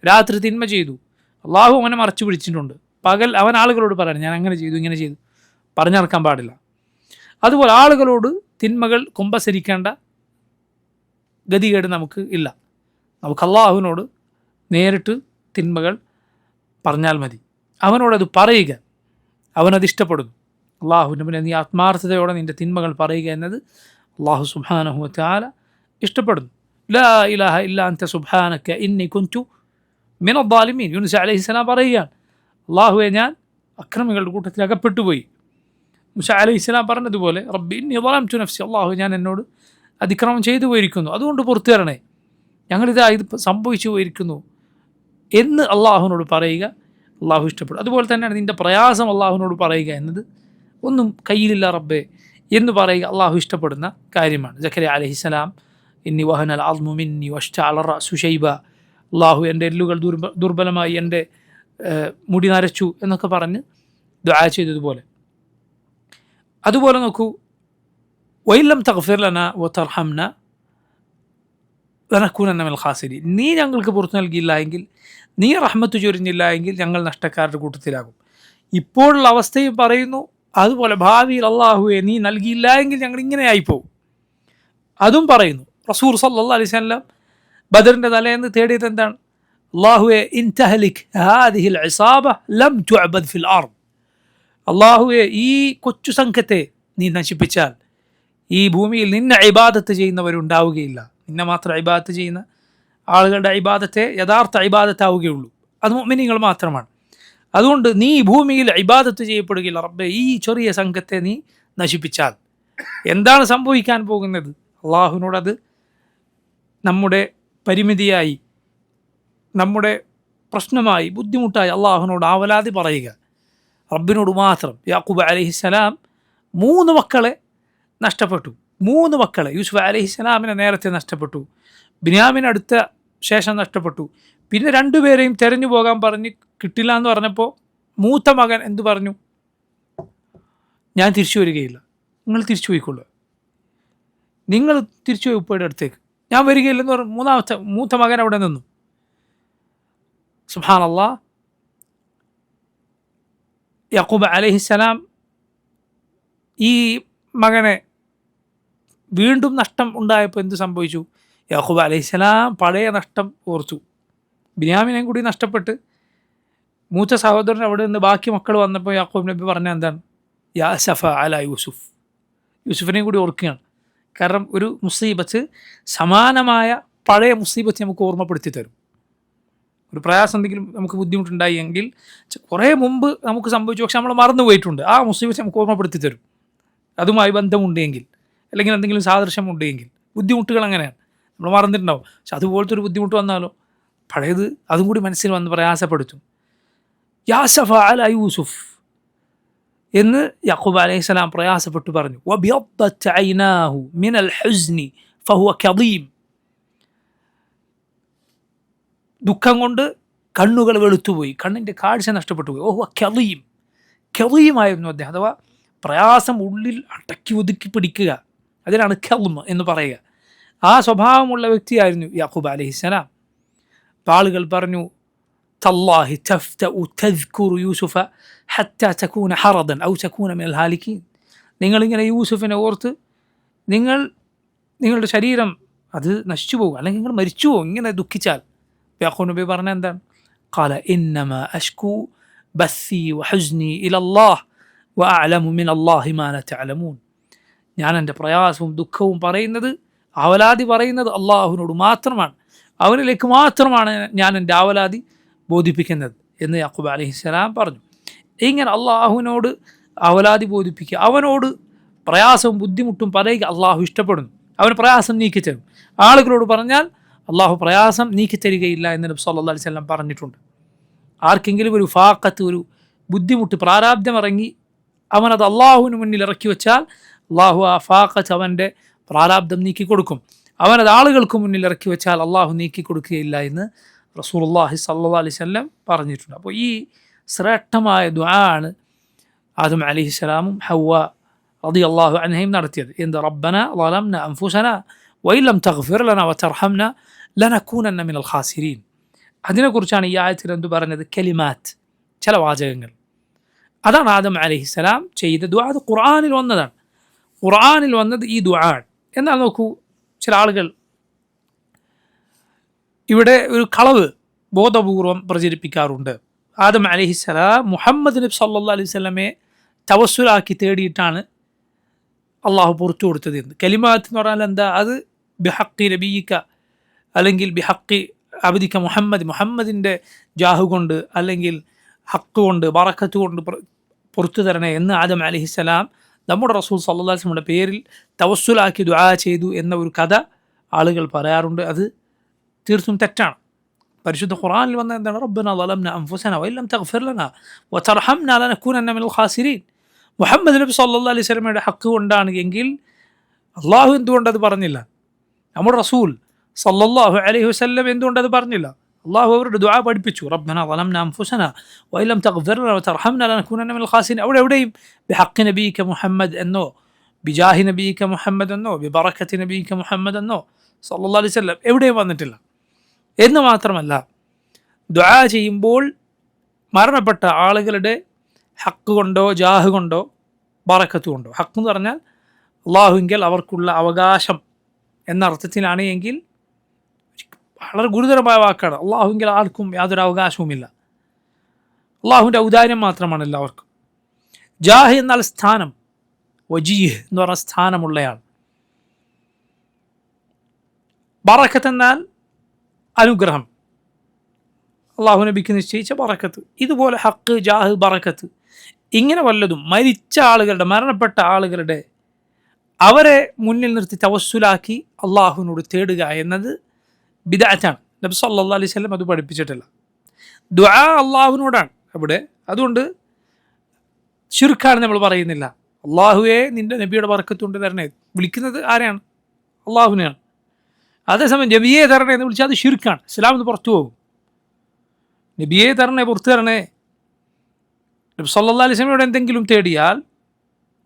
രാത്രി തിന്മ ചെയ്തു, അള്ളാഹു അവനെ മറച്ചു പിടിച്ചിട്ടുണ്ട്. പകൽ അവൻ ആളുകളോട് പറയണം ഞാൻ അങ്ങനെ ചെയ്തു ഇങ്ങനെ ചെയ്തു, പറഞ്ഞിറക്കാൻ പാടില്ല. അതുപോലെ ആളുകളോട് തിന്മകൾ കുമ്പസരിക്കേണ്ട ഗതികേട് നമുക്ക് ഇല്ല. നമുക്ക് അള്ളാഹുവിനോട് നേരിട്ട് തിന്മകൾ പറഞ്ഞാൽ മതി, അവനോടത് പറയുക, അവനത് ഇഷ്ടപ്പെടുന്നു. അള്ളാഹുവിൻ്റെ പിന്നെ നീ ആത്മാർത്ഥതയോടെ നിൻ്റെ തിന്മകൾ പറയുക എന്നത് അള്ളാഹു സുബ്ഹാനഹു വ തആല ഇഷ്ടപ്പെടുന്നു. ലാ ഇലാഹ ഇല്ലാ അൻത സുബ്ഹാനക ഇന്നി കുൻതു മിനൽ ളാലിമീൻ. യൂനുസ് അലൈഹിസ്സലാം പറയുകയാണ്, അള്ളാഹുവെ ഞാൻ അക്രമികളുടെ കൂട്ടത്തിൽ അകപ്പെട്ടുപോയി. മൂസ അലൈഹിസ്സലാം പറഞ്ഞതുപോലെ റബ്ബി ഇന്നി ളലംതു നഫ്സി, അള്ളാഹു ഞാൻ എന്നോട് അതിക്രമം ചെയ്തു പോയിരിക്കുന്നു, അതുകൊണ്ട് പുറത്തു തരണേ, ഞങ്ങളിതാ ഇത് സംഭവിച്ചു പോയിരിക്കുന്നു എന്ന് അള്ളാഹുവിനോട് പറയുക അള്ളാഹു ഇഷ്ടപ്പെടും. അതുപോലെ തന്നെയാണ് നിൻ്റെ പ്രയാസം അള്ളാഹുവിനോട് പറയുക എന്നത്. ഒന്നും കയ്യിലില്ല റബ്ബേ എന്ന് പറയുക അള്ളാഹു ഇഷ്ടപ്പെടുന്ന കാര്യമാണ്. സക്കരിയ അലൈഹിസ്സലാം ഇന്നി വഹനൽ അദ്മു മിന്നി വഷ്തഅല റഅസു ശൈബ, അള്ളാഹു എൻ്റെ എല്ലുകൾ ദുർബലമായി, എൻ്റെ മുടി നരച്ചു എന്നൊക്കെ പറഞ്ഞ് ദുആ ചെയ്തതുപോലെ. അതുപോലെ നോക്കൂ, വഇല്ലം തഗ്ഫിർ ലനാ വതർഹംനാ ലനകൂനന്ന മിനൽ ഖാസിരീൻ, നീ ഞങ്ങൾക്ക് പുറത്തു നൽകിയില്ല എങ്കിൽ, നീ റഹ്മത്ത് ചൊരിഞ്ഞില്ല എങ്കിൽ ഞങ്ങൾ നഷ്ടക്കാരുടെ കൂട്ടത്തിലാകും. ഇപ്പോഴുള്ള അവസ്ഥയും പറയുന്നു, അതുപോലെ ഭാവിയിൽ അള്ളാഹുവെ നീ നൽകിയില്ല എങ്കിൽ ഞങ്ങൾ ഇങ്ങനെ ആയിപ്പോവും, അതും പറയുന്നു. റസൂൽ സല്ലല്ലാഹു അലൈഹി വസല്ലം ബദറിൻ്റെ തലേന്ന് തേടിയത് എന്താണ്? അള്ളാഹുവെ ഇൻ തഹ്ലിക് ഹാദിഹിൽ ഇസാബ ലം തുഅബദ് ഫിൽ അർദ്, അള്ളാഹുവെ ഈ കൊച്ചു സംഘത്തെ നീ നശിപ്പിച്ചാൽ ഈ ഭൂമിയിൽ നിന്നെ ഇബാദത്ത് ചെയ്യുന്നവരുണ്ടാവുകയില്ല. നിന്നെ മാത്രം ഇബാദത്ത് ചെയ്യുന്ന ആളുകളുടെ ഇബാദത്തെ യഥാർത്ഥ ഇബാദത്താവുകയുള്ളൂ, അത് മുഅ്മിനീങ്ങൾ മാത്രമാണ്. അതുകൊണ്ട് നീ ഭൂമിയിൽ ഇബാദത്ത് ചെയ്യപ്പെടുകയില്ല റബ്ബേ, ഈ ചെറിയ സംഘത്തെ നീ നശിപ്പിച്ചാൽ. എന്താണ് സംഭവിക്കാൻ പോകുന്നത്? അള്ളാഹുവിനോടത് നമ്മുടെ പരിമിതിയായി, നമ്മുടെ പ്രശ്നമായി, ബുദ്ധിമുട്ടായി അള്ളാഹുവിനോട് ആവലാതി പറയുക, റബ്ബിനോട് മാത്രം. യാക്കൂബ് അലൈഹിസ്സലാം 3 മക്കളെ നഷ്ടപ്പെട്ടു. 3 മക്കളെ, യൂസുഫ് അലൈഹിസ്സലാമിനെ നേരത്തെ നഷ്ടപ്പെട്ടു, ബിന്യാമിൻ അടുത്ത ശേഷം നഷ്ടപ്പെട്ടു. പിന്നെ 2 പേരെയും തെരഞ്ഞു പോകാൻ പറഞ്ഞ് കിട്ടില്ല എന്ന് പറഞ്ഞപ്പോൾ മൂത്ത മകൻ എന്തു പറഞ്ഞു? ഞാൻ തിരിച്ചു വരികയില്ല, നിങ്ങൾ തിരിച്ചു പോയിക്കൊള്ളുക, നിങ്ങൾ തിരിച്ചു പോയി ഉപ്പയുടെ അടുത്തേക്ക്, ഞാൻ വരികയില്ലെന്ന് പറഞ്ഞു. മൂത്ത മകൻ അവിടെ നിന്നു. സുബ്ഹാനല്ലാഹ്, യാക്കൂബ് അലൈഹിസ്സലാം ഈ മകനെ വീണ്ടും നഷ്ടം ഉണ്ടായപ്പോൾ എന്ത് സംഭവിച്ചു? യാക്കൂബ് അലൈഹിസ്സലാം പഴയ നഷ്ടം ഓർത്തു. ബിന്യാമിനെയും കൂടി നഷ്ടപ്പെട്ട് മൂത്ത സഹോദരൻ അവിടെ നിന്ന് ബാക്കി മക്കൾ വന്നപ്പോൾ യാക്കൂബ് നബി പറഞ്ഞ എന്താണ്? യാ സഫ അല യൂസുഫ്, യൂസുഫിനെയും കൂടി ഓർക്കുകയാണ്. കാരണം ഒരു മുസീബത്ത് സമാനമായ പഴയ മുസീബത്ത് നമുക്ക് ഓർമ്മപ്പെടുത്തി തരും. ഒരു പ്രയാസം എന്തെങ്കിലും നമുക്ക് ബുദ്ധിമുട്ടുണ്ടായി എങ്കിൽ കുറേ മുമ്പ് നമുക്ക് സംഭവിച്ചു, പക്ഷെ നമ്മൾ മറന്നു പോയിട്ടുണ്ട്, ആ മുസീബത്ത് നമുക്ക് ഓർമ്മപ്പെടുത്തി തരും. അതുമായി ബന്ധമുണ്ടെങ്കിൽ അല്ലെങ്കിൽ എന്തെങ്കിലും സാദൃശ്യമുണ്ടെങ്കിൽ. ബുദ്ധിമുട്ടുകൾ അങ്ങനെയാണ്, നമ്മൾ മറന്നിട്ടുണ്ടാവും. പക്ഷെ അതുപോലത്തെ ഒരു ബുദ്ധിമുട്ട് വന്നാലോ പഴയത് അതും കൂടി മനസ്സിൽ വന്ന് പ്രയാസപ്പെടുത്തും. യാ സഫ അല യൂസുഫ് എന്ന് യാക്കൂബ് അലൈഹിസ്സലാം പ്രയാസപ്പെട്ടു പറഞ്ഞു. വബിയദ്ദത് ഐനാഹു മിനൽ ഹുസ്നി ഫഹുവ കദീം, ദുഃഖം കൊണ്ട് കണ്ണുകൾ വെളുത്തുപോയി, കണ്ണിൻ്റെ കാഴ്ച നഷ്ടപ്പെട്ടു പോയി. ഓഹ് കദീം, കദീമായിരുന്നു അദ്ദേഹം, അഥവാ പ്രയാസം ഉള്ളിൽ അടക്കി ഒതുക്കി പിടിക്കുക, അതിനാണ് കൽമ് എന്ന് പറയുക. ആ സ്വഭാവമുള്ള വ്യക്തിയായിരുന്നു യാക്കൂബ് അലൈഹിസ്സലാം. ആളുകൾ പറഞ്ഞു, തല്ലാഹി തഫ്തഉ തദ്കുറു യൂസുഫ ഹത്താ തകൂന ഹറദൻ ഔ തകൂന മിനൽ ഹാലികീൻ, നിങ്ങളിങ്ങനെ യൂസുഫിനെ ഓർത്ത് നിങ്ങളുടെ ശരീരം അത് നശിച്ചു പോകും, അല്ലെങ്കിൽ നിങ്ങൾ മരിച്ചു പോകും ഇങ്ങനെ ദുഃഖിച്ചാൽ. യാക്കൂബ് നബി പറഞ്ഞ എന്താണ്? ഖാല ഇന്നമാ അശ്കു ബസ്സി വഹുസ്നി ഇലല്ലാഹ് വഅഅലമു മിനല്ലാഹി മാ ലാ തഅലമൂൻ, ഞാൻ എൻ്റെ പ്രയാസവും ദുഃഖവും പറയുന്നത്, ആവലാതി പറയുന്നത് അള്ളാഹുവിനോട് മാത്രമാണ്, അവനിലേക്ക് മാത്രമാണ് ഞാൻ എൻ്റെ ആവലാതി ബോധിപ്പിക്കുന്നത് എന്ന് യാക്കൂബ് അലൈഹിസ്സലാം പറഞ്ഞു. ഇങ്ങനെ അള്ളാഹുവിനോട് ആവലാതി ബോധിപ്പിക്കുക, അവനോട് പ്രയാസവും ബുദ്ധിമുട്ടും പറയുക അള്ളാഹു ഇഷ്ടപ്പെടുന്നു. അവന് പ്രയാസം നീക്കിത്തരും. ആളുകളോട് പറഞ്ഞാൽ അള്ളാഹു പ്രയാസം നീക്കിത്തരികയില്ല എന്ന് നബി സല്ലല്ലാഹു അലൈഹി വസല്ലം പറഞ്ഞിട്ടുണ്ട്. ആർക്കെങ്കിലും ഒരു ഫാഖത്ത്, ഒരു ബുദ്ധിമുട്ട്, പ്രാരാബ്ധം ഇറങ്ങി അവനത് അള്ളാഹുവിന് മുന്നിൽ ഇറക്കി വെച്ചാൽ അള്ളാഹു ആ ഫാഖത്ത്, അവൻ്റെ പ്രാരാബ്ധം നീക്കി കൊടുക്കും. അവനത് ആളുകൾക്ക് മുന്നിൽ ഇറക്കി വെച്ചാൽ അള്ളാഹു നീക്കി കൊടുക്കുകയില്ല എന്ന് റസൂലുള്ളാഹി സ്വല്ലല്ലാഹു അലൈഹി വസല്ലം പറഞ്ഞിട്ടുണ്ട്. അപ്പോൾ ഈ ശ്രേഷ്ഠമായ ദുആ ആണ് ആദം അലൈഹിസ്സലാമും ഹവ്വ റളിയല്ലാഹു അൻഹയും നടത്തിയത്. എന്ത്? റബ്ബന ളലംന അൻഫുസന വഇൻ ലം തഗ്ഫിർ ലന വതർഹംന ലനകൂനന്ന മിനൽ ഖാസിരീൻ. അതിനെക്കുറിച്ചാണ് ഈ ആയത്തിൽ എന്ത് പറഞ്ഞത്? കലിമാത്ത്, ചില വാചകങ്ങൾ. അതാണ് ആദം അലൈഹിസ്സലാം ചെയ്ത ദുആ. അത് ഖുർആനിൽ വന്നതാണ്. ഖുർആനിൽ വന്നത് ഈ ദുആ. എന്നാൽ നോക്കൂ, ചില ആളുകൾ ഇവിടെ ഒരു കളവ് ബോധപൂർവം പ്രചരിപ്പിക്കാറുണ്ട്. ആദം അലൈഹിസ്സലാം മുഹമ്മദ് നബി സല്ലല്ലാഹു അലൈഹി വസല്ലമയെ തവസ്സുലാക്കി തേടിയിട്ടാണ് അള്ളാഹു പുറത്തു കൊടുത്തത് എന്ന്. കലിമാത്ത് എന്ന് പറഞ്ഞാൽ എന്താ? അത് ബിഹഖി നബിയിക്ക, അല്ലെങ്കിൽ ബിഹഖി അബ്ദിക മുഹമ്മദിൻ്റെ ജാഹു കൊണ്ട്, അല്ലെങ്കിൽ ഹക്ക് കൊണ്ട്, ബറക്കത്ത് കൊണ്ട് പുറത്തു തരണേ എന്ന് ആദം അലൈഹിസ്സലാം നമ്മുടെ റസൂൽ സല്ലല്ലാഹു അലൈഹി വസല്ലമയുടെ പേരിൽ തവസ്സുലാക്കി ദുആ ചെയ്തു എന്ന ഒരു കഥ ആളുകൾ പറയാറുണ്ട്. അത് തീർത്തും തെറ്റാണ്. പരിശുദ്ധ ഖുർആനിൽ വന്ന എന്താണ്? റബ്ബന ളലംന അൻഫുസന വഇൻ ലം തഗ്ഫിർ ലനാ വതർഹംന ലനകൂനന്ന മിനൽ ഖാസിരീൻ. മുഹമ്മദ് നബി സല്ലല്ലാഹു അലൈഹി വസല്ലമയുടെ ഹക്ക് കൊണ്ടാണ് എങ്കിൽ അള്ളാഹു എന്തുകൊണ്ടത് പറഞ്ഞില്ല? നമ്മുടെ റസൂൽ സല്ലല്ലാഹു അലൈഹി വസല്ലം എന്തുകൊണ്ടത് പറഞ്ഞില്ല? അള്ളാഹു അവരുടെ ദുആ പഠിപ്പിച്ചു. റബ്ബന ളലംന അൻഫുസന വഇൻ ലം തഗ്ഫിർ ലനാ വതർഹംന ലനകൂനന്ന മിനൽ ഖാസിരീൻ. എവിടെയും ബിഹഖി നബിയിക മുഹമ്മദ് എന്നോ, ബിജാഹി നബിയിക മുഹമ്മദ് എന്നോ, ബിബറക്കത്തി നബിയിക മുഹമ്മദ് എന്നോ സല്ലല്ലാഹു അലൈഹി വസല്ലം എവിടെയും വന്നിട്ടില്ല. എന്ന് മാത്രമല്ല, ദുആ ചെയ്യുമ്പോൾ മരണപ്പെട്ട ആളുകളുടെ ഹക്ക് കൊണ്ടോ ജാഹ് കൊണ്ടോ ബറക്കത്ത് കൊണ്ടോ, ഹക്ക് എന്ന് പറഞ്ഞാൽ അള്ളാഹുവിങ്കൽ അവർക്കുള്ള അവകാശം എന്ന അർത്ഥത്തിലാണ് എങ്കിൽ വളരെ ഗുരുതരമായ വാക്കാണ്. അള്ളാഹുവിങ്കൽ ആർക്കും യാതൊരു അവകാശവുമില്ല. അള്ളാഹുവിൻ്റെ ഔദാര്യം മാത്രമാണ് എല്ലാവർക്കും. ജാഹ് എന്നാൽ സ്ഥാനം, വജീഹ് എന്ന് പറഞ്ഞ സ്ഥാനമുള്ളയാൾ. ബറക്കത്ത് എന്നാൽ അനുഗ്രഹം, അള്ളാഹു നബിക്ക് നിശ്ചയിച്ച ബറക്കത്ത്. ഇതുപോലെ ഹക്ക്, ജാഹ്, ബറക്കത്ത് ഇങ്ങനെ വല്ലതും മരിച്ച ആളുകളുടെ, മരണപ്പെട്ട ആളുകളുടെ അവരെ മുന്നിൽ നിർത്തി തവസ്സുലാക്കി അള്ളാഹുവിനോട് തേടുക എന്നത് ബിദ്അത്താണ്. നബി സല്ലല്ലാഹു അലൈഹി വസല്ലം അത് പഠിപ്പിച്ചിട്ടില്ല. ദുആ അള്ളാഹുവിനോടാണ് അവിടെ. അതുകൊണ്ട് ശിർക്കാണ് നമ്മൾ പറയുന്നില്ല. അള്ളാഹുവെ നിൻ്റെ നബിയുടെ ബറക്കത്ത് കൊണ്ട് തരണേ, വിളിക്കുന്നത് ആരെയാണ്? അള്ളാഹുവിനെയാണ്. അതേസമയം നബിയെ തരണേ എന്ന് വിളിച്ചാൽ അത് ശിർക്കാണ്, ഇസ്ലാമിൽ നിന്ന് പുറത്തു പോകും. നബിയെ തരണേ, പുറത്തു തരണേ. നബി സല്ലല്ലാഹു അലൈഹി വസല്ലമയോട് എന്തെങ്കിലും തേടിയാൽ,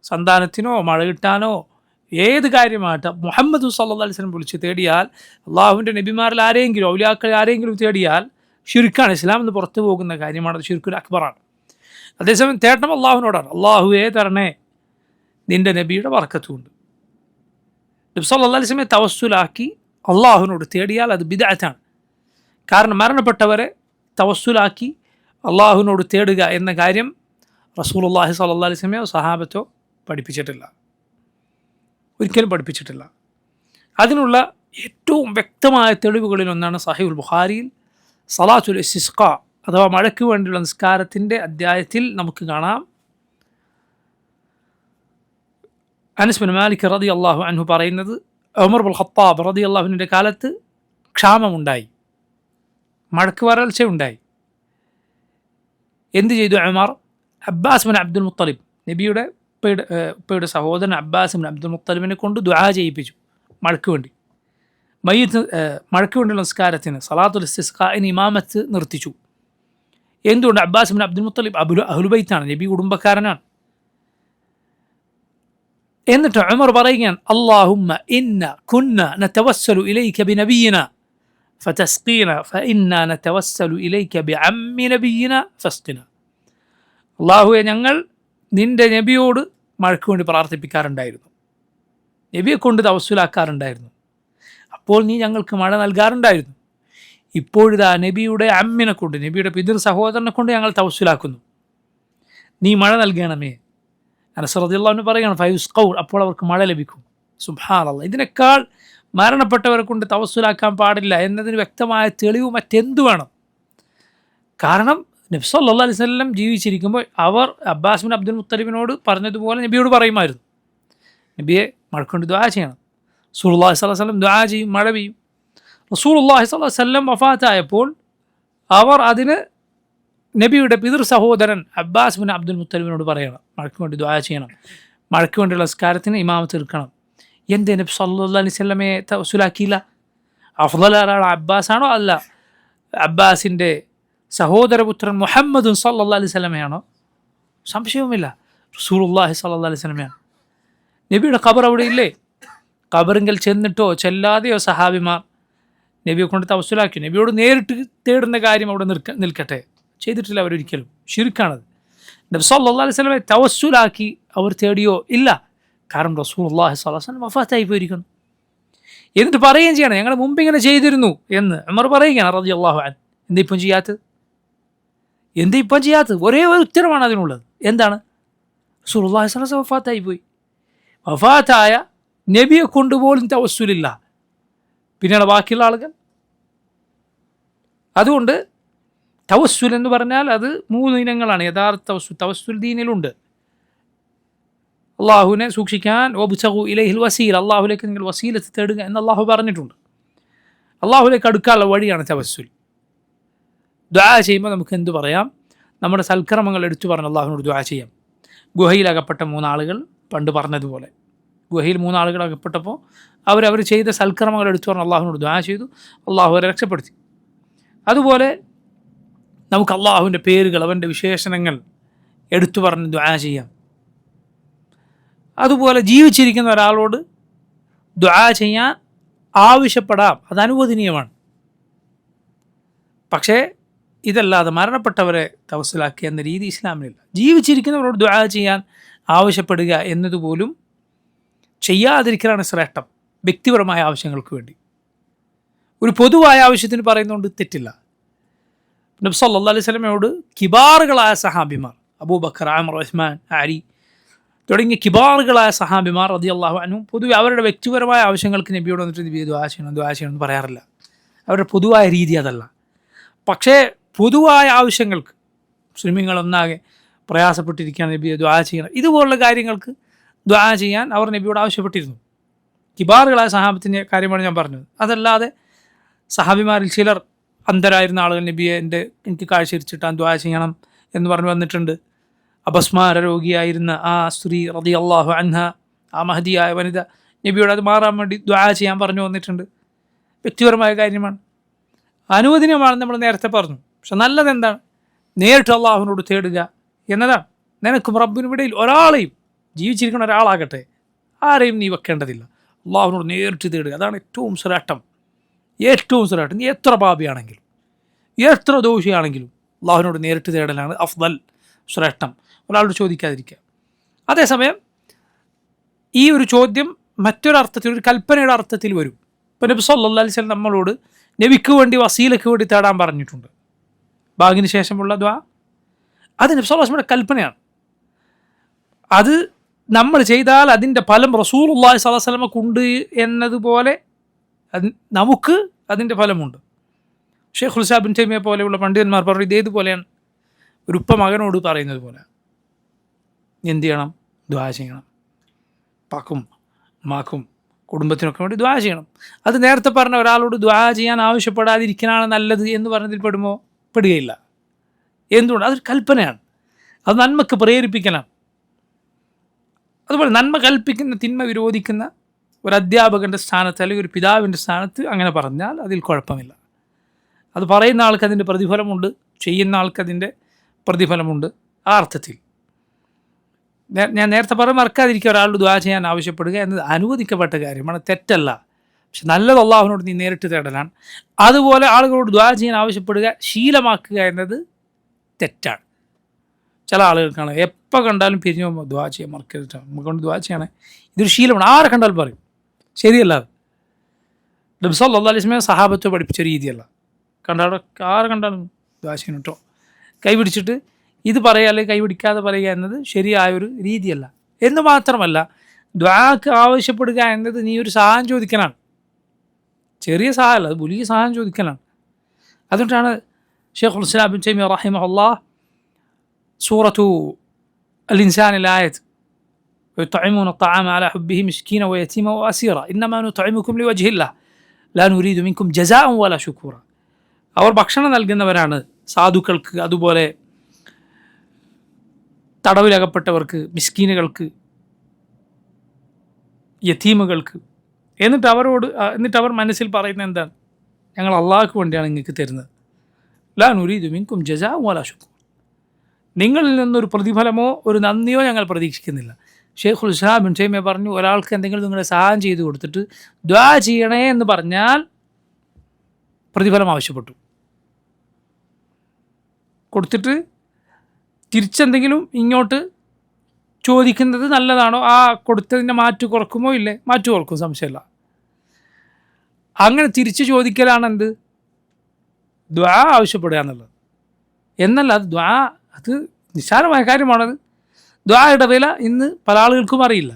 സന്താനത്തിനോ മഴ കിട്ടാനോ ഏത് കാര്യമായിട്ട് മുഹമ്മദ് സല്ലല്ലാഹു അലൈഹി വസല്ലം വിളിച്ച് തേടിയാൽ, അള്ളാഹുവിൻ്റെ നബിമാരിൽ ആരെങ്കിലും, ഔലിയാക്കൾ ആരെങ്കിലും തേടിയാൽ ശിർക്കാണ്, ഇസ്ലാമിൽ നിന്ന് പുറത്തു പോകുന്ന കാര്യമാണ്. അത് ശിർക്കുൽ അക്ബറാണ്. അതേസമയം തേട്ടം അള്ളാഹുവിനോടാണ്. അള്ളാഹുവേ തരണേ നിൻ്റെ നബിയുടെ ബറക്കത്തുണ്ട്. നബി സല്ലല്ലാഹു അലൈഹി വസല്ലമയെ തവസ്സുലാക്കി അള്ളാഹുവിനോട് തേടിയാൽ അത് ബിദ്അത്താണ്. കാരണം മരണപ്പെട്ടവരെ തവസ്സുലാക്കി അള്ളാഹുവിനോട് തേടുക എന്ന കാര്യം റസൂലുള്ളാഹി സ്വല്ലല്ലാഹു അലൈഹി വസല്ലമയോ സഹാബത്തോ പഠിപ്പിച്ചിട്ടില്ല, ഒരിക്കലും പഠിപ്പിച്ചിട്ടില്ല. അതിനുള്ള ഏറ്റവും വ്യക്തമായ തെളിവുകളിൽ ഒന്നാണ് സഹീഹുൽ ബുഖാരിയിൽ സലാത്തുൽ ഇസ്തിസ്ഖാ അഥവാ മഴയ്ക്ക് വേണ്ടിയുള്ള നിസ്കാരത്തിൻ്റെ അധ്യായത്തിൽ നമുക്ക് കാണാം. അനസ് ബിൻ മാലിക് റളിയല്ലാഹു അൻഹു പറയുന്നത്, ഉമർ ഇബ്നുൽ ഖത്താബ് റളിയല്ലാഹു അൻഹുവിൻ്റെ കാലത്ത് ക്ഷാമമുണ്ടായി, മഴയ്ക്ക് വരൾച്ചയുണ്ടായി. എന്ത് ചെയ്തു Umar? Abbas bin Abdul Muthalib, നബിയുടെ ഉപ്പയുടെ സഹോദരൻ അബ്ബാസ് ബിൻ അബ്ദുൽ മുത്തലിബിനെ കൊണ്ട് ദുആ ചെയ്യിപ്പിച്ചു മഴയ്ക്ക് വേണ്ടി. മഴയ്ക്ക് വേണ്ടിയുള്ള നിസ്കാരത്തിന് സലാത്തുൽ ഇസ്തിസ്ഖാഇന് ഇമാമത്ത് നിർത്തിച്ചു. എന്തുകൊണ്ട്? അബ്ബാസ് ബിൻ അബ്ദുൽ മുത്തലിബ് അഹ്ലുൽ ബൈത്താണ്, നബി കുടുംബക്കാരനാണ്. എന്നിട്ട് ഉമർ പറയുകയാണ്, അല്ലാഹുമ്മ ഇന്ന കുന്ന നതവസ്സലു ഇലൈക ബിനബിയിന ഫതസ്ഖീന ഫഇന്ന നതവസ്സലു ഇലൈക ബിഅമ്മി നബിയിന ഫസ്ഖിന. അല്ലാഹുവേ, ഞങ്ങൾ നിൻ്റെ നബിയോട് മഴയ്ക്ക് വേണ്ടി പ്രാർത്ഥിപ്പിക്കാറുണ്ടായിരുന്നു, നബിയെ കൊണ്ട് തവസ്സുലാക്കാറുണ്ടായിരുന്നു. അപ്പോൾ നീ ഞങ്ങൾക്ക് മഴ നൽകാറുണ്ടായിരുന്നു. ഇപ്പോഴിതാ നബിയുടെ അമ്മിനെ കൊണ്ട്, നബിയുടെ പിതൃ സഹോദരനെ കൊണ്ട് ഞങ്ങൾ തവസ്സുലാക്കുന്നു, നീ മഴ നൽകണമേ. അനസ് റളിയല്ലാഹു അൻഹു പറയുകയാണ്, ഫയുസ്ഖൗ, അപ്പോൾ അവർക്ക് മഴ ലഭിക്കും. സുബ്ഹാനല്ലാഹ്. ഇതിനേക്കാൾ മരണപ്പെട്ടവരെ കൊണ്ട് തവസ്സുലാക്കാൻ പാടില്ല എന്നതിന് വ്യക്തമായ തെളിവ് മറ്റെന്തു വേണം? കാരണം നബി സല്ലല്ലാഹു അലൈഹി വസല്ലം ജീവിച്ചിരിക്കുമ്പോൾ അവർ അബ്ബാസ് ബിൻ അബ്ദുൽ മുത്തലിബിനോട് പറഞ്ഞതുപോലെ നബിയോട് പറയുമായിരുന്നു, നബിയെ മഴക്കൊണ്ട് ദുആ ചെയ്യണം. റസൂലുള്ളാഹി സ്വല്ലല്ലാഹു അലൈഹി വസല്ലം ദുആ ചെയ്യും, മഴ പെയ്യും. റസൂലുള്ളാഹി സ്വല്ലല്ലാഹു അലൈഹി വസല്ലം വഫാത്തായപ്പോൾ അവർ അതിന് നബിയുടെ പിതൃ സഹോദരൻ അബ്ബാസ് ബിൻ അബ്ദുൽ മുത്തലിബിനോട് പറയണം, മഴയ്ക്ക് വേണ്ടി ദുആ ചെയ്യണം, മഴയ്ക്ക് വേണ്ടിയുള്ള നിസ്കാരത്തിന് ഇമാമത്ത് എടുക്കണം. എന്തേ നബി സല്ലല്ലാഹു അലൈഹി വസല്ലമയെ തവസ്സുലാക്കിയില്ല? അഫ്ളൽ ആരാണ്? അബ്ബാസാണോ? അല്ല, അബ്ബാസിൻ്റെ സഹോദരപുത്രൻ മുഹമ്മദുൻ സല്ലല്ലാഹു അലൈഹി വസല്ലമയാണോ? സംശയവുമില്ല. റസൂലുള്ളാഹി സ്വല്ലല്ലാഹി അലൈഹി വസല്ലമയാണ്. നബിയുടെ ഖബർ അവിടെ ഇല്ലേ? ഖബറിങ്കൽ ചെന്നിട്ടോ ചെല്ലാതെയോ സഹാബിമാർ നബിയെ കൊണ്ട് തവസ്സുലാക്കി. നബിയോട് നേരിട്ട് തേടുന്ന കാര്യം അവിടെ നിൽക്കട്ടെ, ചെയ്തിട്ടില്ല അവരൊരിക്കലും. ശിർക്കാണത്. നബി സല്ലല്ലാഹു അലൈഹി വസല്ലമയെ തവസ്സുലാക്കി അവർ തേടിയോ? ഇല്ല. കാരണം റസൂലുള്ളാഹി സ്വല്ലല്ലാഹു അലൈഹി വസല്ലം വഫാത്തായി പോയിരിക്കുന്നു. എന്നിട്ട് പറയുകയും ചെയ്യണം ഞങ്ങൾ മുമ്പ് ഇങ്ങനെ ചെയ്തിരുന്നു എന്ന് ഉമർ പറയുകയാണ് റളിയല്ലാഹു അൻഹു. എന്താ ഇപ്പം ചെയ്യാത്തത്? ഒരേ ഒരു ഉത്തരമാണ് അതിനുള്ളത്. എന്താണ്? റസൂലുള്ളാഹി സ്വല്ലല്ലാഹു അലൈഹി വസല്ലം വഫാത്തായി പോയി. വഫാത്തായ നബിയെ കൊണ്ടുപോലും തവസ്സുലില്ല, പിന്നെയാണ് ബാക്കിയുള്ള ആളുകൾ. അതുകൊണ്ട് തവസ്സുൽ എന്ന് പറഞ്ഞാൽ അത് 3 ഇനങ്ങളാണ്. യഥാർത്ഥ തവസ്സുൽ ദീനിലുണ്ട്. അള്ളാഹുവിനെ സൂക്ഷിക്കാൻ വബ്തഗു ഇലൈഹിൽ വസീല, അള്ളാഹുലേക്ക് നിങ്ങൾ വസീലത്ത് തേടുക എന്ന് അള്ളാഹു പറഞ്ഞിട്ടുണ്ട്. അള്ളാഹുലേക്ക് അടുക്കാനുള്ള വഴിയാണ് തവസ്സുൽ. ദുആ ചെയ്യുമ്പോൾ നമുക്ക് എന്തു പറയാം? നമ്മുടെ സൽക്കർമ്മങ്ങൾ എടുത്തു പറഞ്ഞ് അള്ളാഹുവിനോട് ദുആ ചെയ്യാം. ഗുഹയിലകപ്പെട്ട 3 ആളുകൾ പണ്ട് പറഞ്ഞതുപോലെ, ഗുഹയിൽ 3 ആളുകൾ അകപ്പെട്ടപ്പോൾ അവർ ചെയ്ത സൽക്കർമ്മങ്ങൾ എടുത്തു പറഞ്ഞ് അള്ളാഹുവിനോട് ദുആ ചെയ്തു. അള്ളാഹു അവരെ രക്ഷപ്പെടുത്തി. അതുപോലെ നമുക്ക് അള്ളാഹുവിൻ്റെ പേരുകൾ, അവൻ്റെ വിശേഷണങ്ങൾ എടുത്തു പറഞ്ഞ് ദുആ ചെയ്യാം. അതുപോലെ ജീവിച്ചിരിക്കുന്ന ഒരാളോട് ദുആ ചെയ്യാൻ ആവശ്യപ്പെടാം, അത് അനുവദനീയമാണ്. പക്ഷേ ഇതല്ലാതെ മരണപ്പെട്ടവരെ തവസ്സുലാക്കി എന്ന രീതി ഇസ്ലാമിലില്ല. ജീവിച്ചിരിക്കുന്നവരോട് ദുആ ചെയ്യാൻ ആവശ്യപ്പെടുക എന്നതുപോലും ചെയ്യാതിരിക്കലാണ് ശ്രേഷ്ഠം. വ്യക്തിപരമായ ആവശ്യങ്ങൾക്ക് വേണ്ടി, ഒരു പൊതുവായ ആവശ്യത്തിന് പറയുന്നതുകൊണ്ട് തെറ്റില്ല. നബി സല്ലല്ലാഹു അലൈഹി വസല്ലമയോട് കിബാറുകളായ സഹാബിമാർ, അബൂബക്കർ, ഉമർ, ഉസ്മാൻ, അലി തുടങ്ങിയ കിബാറുകളായ സഹാബിമാർ റളിയല്ലാഹു അൻഹും പൊതുവെ അവരുടെ വ്യക്തിപരമായ ആവശ്യങ്ങൾക്ക് നബിയോട് വന്നിട്ട് നബി ദുആ ചെയ്യണം എന്ന് പറയാറില്ല. അവരുടെ പൊതുവായ രീതി അതല്ല. പക്ഷേ പൊതുവായ ആവശ്യങ്ങൾക്ക്, മുസ്ലിമീങ്ങളൊന്നാകെ പ്രയാസപ്പെട്ടിരിക്കുകയാണ്, നബിയെ ദുആ ചെയ്യണം, ഇതുപോലുള്ള കാര്യങ്ങൾക്ക് ദുആ ചെയ്യാൻ അവർ നബിയോട് ആവശ്യപ്പെട്ടിരുന്നു. കിബാറുകളായ സഹാബത്തിൻ്റെ കാര്യമാണ് ഞാൻ പറഞ്ഞത്. അതല്ലാതെ സഹാബിമാരിൽ ചിലർ അന്ധരായിരുന്ന ആളുകൾ നബിയെ എനിക്ക് കാഴ്ച തിരിച്ചിട്ടാൻ ദുആ ചെയ്യണം എന്ന് പറഞ്ഞു വന്നിട്ടുണ്ട്. അപസ്മാര രോഗിയായിരുന്ന ആ സ്ത്രീ റളിയല്ലാഹു അൻഹ, ആ മഹദിയായ വനിത നബിയോട് അത് മാറാൻ വേണ്ടി ദുആ ചെയ്യാൻ പറഞ്ഞു വന്നിട്ടുണ്ട്. വ്യക്തിപരമായ കാര്യമാണ്, അനുവദനീയമാണെന്ന് നമ്മൾ നേരത്തെ പറഞ്ഞു. പക്ഷെ നല്ലത് എന്താണ്? നേരിട്ട് അള്ളാഹുവിനോട് തേടുക എന്നതാണ്. നിനക്കും റബ്ബിനും ഇടയിൽ ഒരാളെയും, ജീവിച്ചിരിക്കുന്ന ഒരാളാകട്ടെ, ആരെയും നീ വെക്കേണ്ടതില്ല. അള്ളാഹുവിനോട് നേരിട്ട് തേടുക, അതാണ് ഏറ്റവും ശ്രേഷ്ഠം. നീ എത്ര പാപിയാണെങ്കിലും എത്ര ദോഷിയാണെങ്കിലും അള്ളാഹുവിനോട് നേരിട്ട് തേടലാണ് അഫ്ദൽ, ശ്രേഷ്ഠം. ഒരാളോട് ചോദിക്കാതിരിക്കുക. അതേസമയം ഈ ഒരു ചോദ്യം മറ്റൊരർത്ഥത്തിൽ, ഒരു കൽപ്പനയുടെ അർത്ഥത്തിൽ വരും. ഇപ്പോൾ നബി സല്ലല്ലാഹു അലൈഹി വസല്ലം നമ്മളോട് നബിക്ക് വേണ്ടി വസീലയ്ക്ക് വേണ്ടി തേടാൻ പറഞ്ഞിട്ടുണ്ട്. ബാങ്കിന് ശേഷമുള്ള ദുആ അത് നബി സല്ലല്ലാഹു അലൈഹി വസല്ലമയുടെ കൽപ്പനയാണ്. അത് നമ്മൾ ചെയ്താൽ അതിൻ്റെ ഫലം റസൂലുള്ളാഹി സ്വല്ലല്ലാഹു അലൈഹി വസല്ലമക്കുണ്ട് എന്നതുപോലെ നമുക്ക് അതിൻ്റെ ഫലമുണ്ട്. ഷെയ്ഖുൽ ഇസ്ലാം ഇബ്നു തൈമിയ്യ പോലെയുള്ള പണ്ഡിതന്മാർ പറഞ്ഞു ഇതേതുപോലെയാണ് ഒരു ഉപ്പ മകനോട് പറയുന്നത് പോലെ എന്ത് ചെയ്യണം? ദുആ ചെയ്യണം. പാക്കും മാക്കും കുടുംബത്തിനൊക്കെ വേണ്ടി ദുആ ചെയ്യണം. അത് നേരത്തെ പറഞ്ഞ ഒരാളോട് ദുആ ചെയ്യാൻ ആവശ്യപ്പെടാതിരിക്കാനാണ് നല്ലത് എന്ന് പറഞ്ഞതിൽ പെടുകയില്ല. എന്തുകൊണ്ട്? അതൊരു കൽപ്പനയാണ്, അത് നന്മക്ക് പ്രേരിപ്പിക്കണം. അതുപോലെ നന്മ കൽപ്പിക്കുന്ന തിന്മ വിരോധിക്കുന്ന ഒരു അധ്യാപകൻ്റെ സ്ഥാനത്ത് അല്ലെങ്കിൽ ഒരു പിതാവിൻ്റെ സ്ഥാനത്ത് അങ്ങനെ പറഞ്ഞാൽ അതിൽ കുഴപ്പമില്ല. അത് പറയുന്ന ആൾക്ക് അതിൻ്റെ പ്രതിഫലമുണ്ട്, ചെയ്യുന്ന ആൾക്ക് അതിൻ്റെ പ്രതിഫലമുണ്ട്. ആ അർത്ഥത്തിൽ ഞാൻ നേരത്തെ പറഞ്ഞ് മറക്കാതിരിക്കുക, ഒരാളോട് ദുആ ചെയ്യാൻ ആവശ്യപ്പെടുക എന്നത് അനുവദിക്കപ്പെട്ട കാര്യമാണ്, തെറ്റല്ല. പക്ഷെ നല്ലത് അള്ളാഹുവിനോട് നീ നേരിട്ട് തേടലാണ്. അതുപോലെ ആളുകളോട് ദുആ ചെയ്യാൻ ആവശ്യപ്പെടുക ശീലമാക്കുക എന്നത് തെറ്റാണ്. ചില ആളുകൾക്കാണ് എപ്പോൾ കണ്ടാലും പിരിഞ്ഞു പോകുമ്പോൾ ദുആ ചെയ്യാൻ മറക്കരുത്, നമുക്കൊണ്ട് ദുആ ചെയ്യണേ, ഇതൊരു ശീലമാണ്. ആരെ കണ്ടാലും പറയും, ശരിയല്ല. നബി സല്ലല്ലാഹു അലൈഹി വസല്ലം സഹാബത്തെ പഠിപ്പിച്ച രീതിയല്ല. ആരെ കണ്ടാലും ദുആ ചെയ്യണം കേട്ടോ, കൈപിടിച്ചിട്ട് ഇത് പറയുക അല്ലെങ്കിൽ കൈപിടിക്കാതെ പറയുക എന്നത് ശരിയായൊരു രീതിയല്ല. എന്ന് മാത്രമല്ല ദുആക്ക് ആവശ്യപ്പെടുക എന്നത് നീ ഒരു സഹായം ചോദിക്കലാണ്, ചെറിയ സഹായമല്ല, അത് വലിയ സഹായം ചോദിക്കലാണ്. അതുകൊണ്ടാണ് ഷെയ്ഖുൽ ഇസ്ലാം ഇബ്നു തൈമിയ്യ റഹിമഹുല്ലാഹ് സൂറത്തു അൽ ഇൻസാനിൽ ആയത്ത് ويطعمون الطعام على حبه مسكينا ويتيما وأسيرا إنما نطعمكم لوجه الله لا نريد منكم جزاء ولا شكورا. അവർ ഭക്ഷണം നൽകുന്നവരാണ് സാധുക്കൾക്ക്, അതുപോലെ തടവിലകപ്പെട്ടവർക്ക്, മിസ്കീനുകൾക്ക്, യതീമുകൾക്ക്. എന്നിട്ട് അവർ മനസ്സിൽ പറയുന്നത് എന്താണ്? ഞങ്ങൾ അള്ളാഹ്ക്ക് വേണ്ടിയാണ് നിങ്ങൾക്ക് തരുന്നത്. ലാ നുരീദു മിൻകും ജസാഅൻ വലാ ശുക്കൂർ. നിങ്ങളിൽ നിന്നൊരു പ്രതിഫലമോ ഒരു നന്ദിയോ ഞങ്ങൾ പ്രതീക്ഷിക്കുന്നില്ല. ഷെയ്ഖുൽ ഇസ്ലാം ഇബ്നു തൈമിയ്യ പറഞ്ഞു, ഒരാൾക്ക് എന്തെങ്കിലും നിങ്ങളെ സഹായം ചെയ്തു കൊടുത്തിട്ട് ദുആ ചെയ്യണേ എന്ന് പറഞ്ഞാൽ പ്രതിഫലം ആവശ്യപ്പെട്ടു. കൊടുത്തിട്ട് തിരിച്ചെന്തെങ്കിലും ഇങ്ങോട്ട് ചോദിക്കുന്നത് നല്ലതാണോ? ആ കൊടുത്തതിൻ്റെ മാറ്റ് കുറക്കുമോ? ഇല്ലേ, മാറ്റ് കുറക്കും, സംശയമില്ല. അങ്ങനെ തിരിച്ച് ചോദിക്കലാണ് എന്ത്? ദുആ ആവശ്യപ്പെടുക എന്നുള്ളത്. എന്നല്ല, അത് ദുആ അത് നിസ്സാരമായ കാര്യമാണത്. ദുആയുടെ വില ഇന്ന് പല ആളുകൾക്കും അറിയില്ല.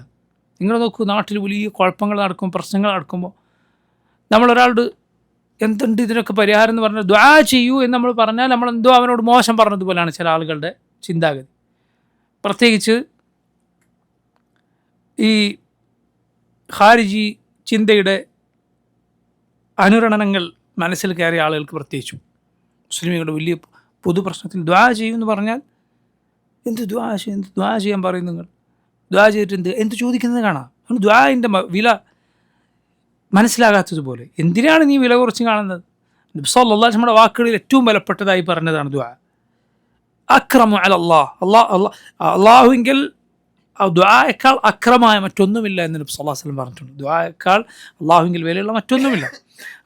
നിങ്ങൾ നോക്കൂ, നാട്ടിൽ വലിയ കുഴപ്പങ്ങൾ നടക്കും, പ്രശ്നങ്ങൾ നടക്കുമ്പോൾ നമ്മളൊരാളോട് എന്തുണ്ട് ഇതിനൊക്കെ പരിഹാരം എന്ന് പറഞ്ഞാൽ ദുആ ചെയ്യൂ എന്ന് നമ്മൾ പറഞ്ഞാൽ നമ്മളെന്തോ അവനോട് മോശം പറഞ്ഞതുപോലെയാണ് ചില ആളുകളുടെ ചിന്താഗതി. പ്രത്യേകിച്ച് ഈ ഖാരിജി ചിന്തയുടെ അനുരണനങ്ങൾ മനസ്സിൽ കയറിയ ആളുകൾക്ക്, പ്രത്യേകിച്ചും മുസ്ലിമുകളുടെ വലിയ പൊതു പ്രശ്നത്തിൽ ദുആ ചെയ്യുമെന്ന് പറഞ്ഞാൽ എന്ത് ദുആ ചെയ്യാൻ പറയും നിങ്ങൾ? ദുആ ചെയ്തിട്ട് എന്ത് ചോദിക്കുന്നത് കാണാം. ദുആഇൻ്റെ വില മനസ്സിലാകാത്തതുപോലെ എന്തിനാണ് നീ വില കുറച്ച് കാണുന്നത്? നബി സല്ലല്ലാഹു അലൈഹി വസല്ലമയുടെ വാക്കുകളിൽ ഏറ്റവും വിലപ്പെട്ടതായി പറഞ്ഞതാണ് ദുആ. അക്രമു അലല്ലാഹ്, അള്ളാഹുവിങ്കിൽ ദുആയേക്കാൾ അക്രമമായ മറ്റൊന്നുമില്ല എന്ന് നബി സല്ലല്ലാഹു അലൈഹി വസല്ലം പറഞ്ഞിട്ടുണ്ട്. ദുആയേക്കാൾ അള്ളാഹുവിങ്കിൽ വിലയുള്ള മറ്റൊന്നുമില്ല.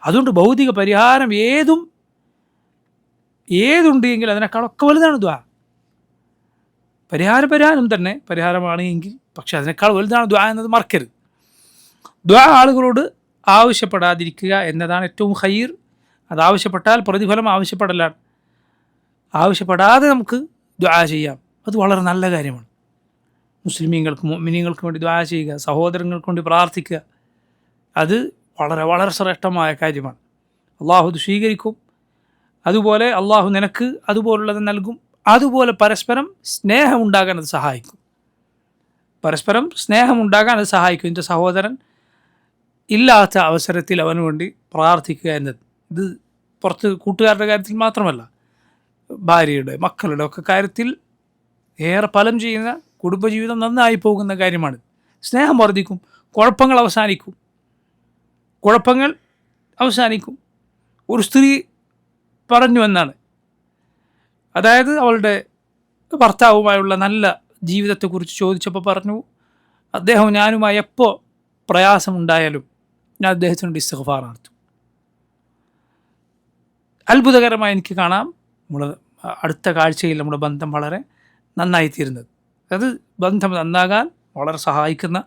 അതുകൊണ്ട് ഭൗതിക പരിഹാരം ഏതുണ്ട് എങ്കിൽ അതിനേക്കാളൊക്കെ വലുതാണ് ദുആ. പരിഹാരം തന്നെ പരിഹാരമാണ് എങ്കിൽ, പക്ഷെ അതിനേക്കാൾ വലുതാണ് ദുആ എന്നത് മറക്കരുത്. ദുആ ആളുകളോട് ആവശ്യപ്പെടാതിരിക്കുക എന്നതാണ് ഏറ്റവും ഖൈർ. അത് ആവശ്യപ്പെട്ടാൽ പ്രതിഫലം ആവശ്യപ്പെടലാണ്. ആവശ്യപ്പെടാതെ നമുക്ക് ദുആ ചെയ്യാം, അത് വളരെ നല്ല കാര്യമാണ്. മുസ്ലിമീങ്ങൾക്കും മുഅ്മിനീങ്ങൾക്കും വേണ്ടി ദുആ ചെയ്യുക, സഹോദരങ്ങൾക്ക് വേണ്ടി പ്രാർത്ഥിക്കുക, അത് വളരെ വളരെ ശ്രേഷ്ഠമായ കാര്യമാണ്. അള്ളാഹു അത് സ്വീകരിക്കും. അതുപോലെ അള്ളാഹു നിനക്ക് അതുപോലുള്ളത് നൽകും. അതുപോലെ പരസ്പരം സ്നേഹമുണ്ടാകാൻ അത് സഹായിക്കും. അത് സഹായിക്കും. എൻ്റെ സഹോദരൻ ഇല്ലാത്ത അവസരത്തിൽ അവന് വേണ്ടി പ്രാർത്ഥിക്കുക എന്നത്, ഇത് പുറത്ത് കൂട്ടുകാരുടെ കാര്യത്തിൽ മാത്രമല്ല, ഭാര്യയുടെ മക്കളുടെ ഒക്കെ കാര്യത്തിൽ ഏറെ ഫലം ചെയ്യുന്ന, കുടുംബജീവിതം നന്നായി പോകുന്ന കാര്യമാണ്. സ്നേഹം വർദ്ധിക്കും, കുഴപ്പങ്ങൾ അവസാനിക്കും. ഒരു സ്ത്രീ പറഞ്ഞു എന്നാണ്, അതായത് അവളുടെ ഭർത്താവുമായുള്ള നല്ല ജീവിതത്തെക്കുറിച്ച് ചോദിച്ചപ്പോൾ പറഞ്ഞു, അദ്ദേഹം ഞാനുമായി എപ്പോൾ പ്രയാസമുണ്ടായാലും ഞാൻ അദ്ദേഹത്തിനോട് ഇസ്തിഗ്ഫാർ നടത്തും. അത്ഭുതകരമായി എനിക്ക് കാണാം നമ്മൾ അടുത്ത കാഴ്ചയിൽ നമ്മുടെ ബന്ധം വളരെ നന്നായിത്തീരുന്നത്. അത് ബന്ധം നന്നാകാൻ വളരെ സഹായിക്കുന്ന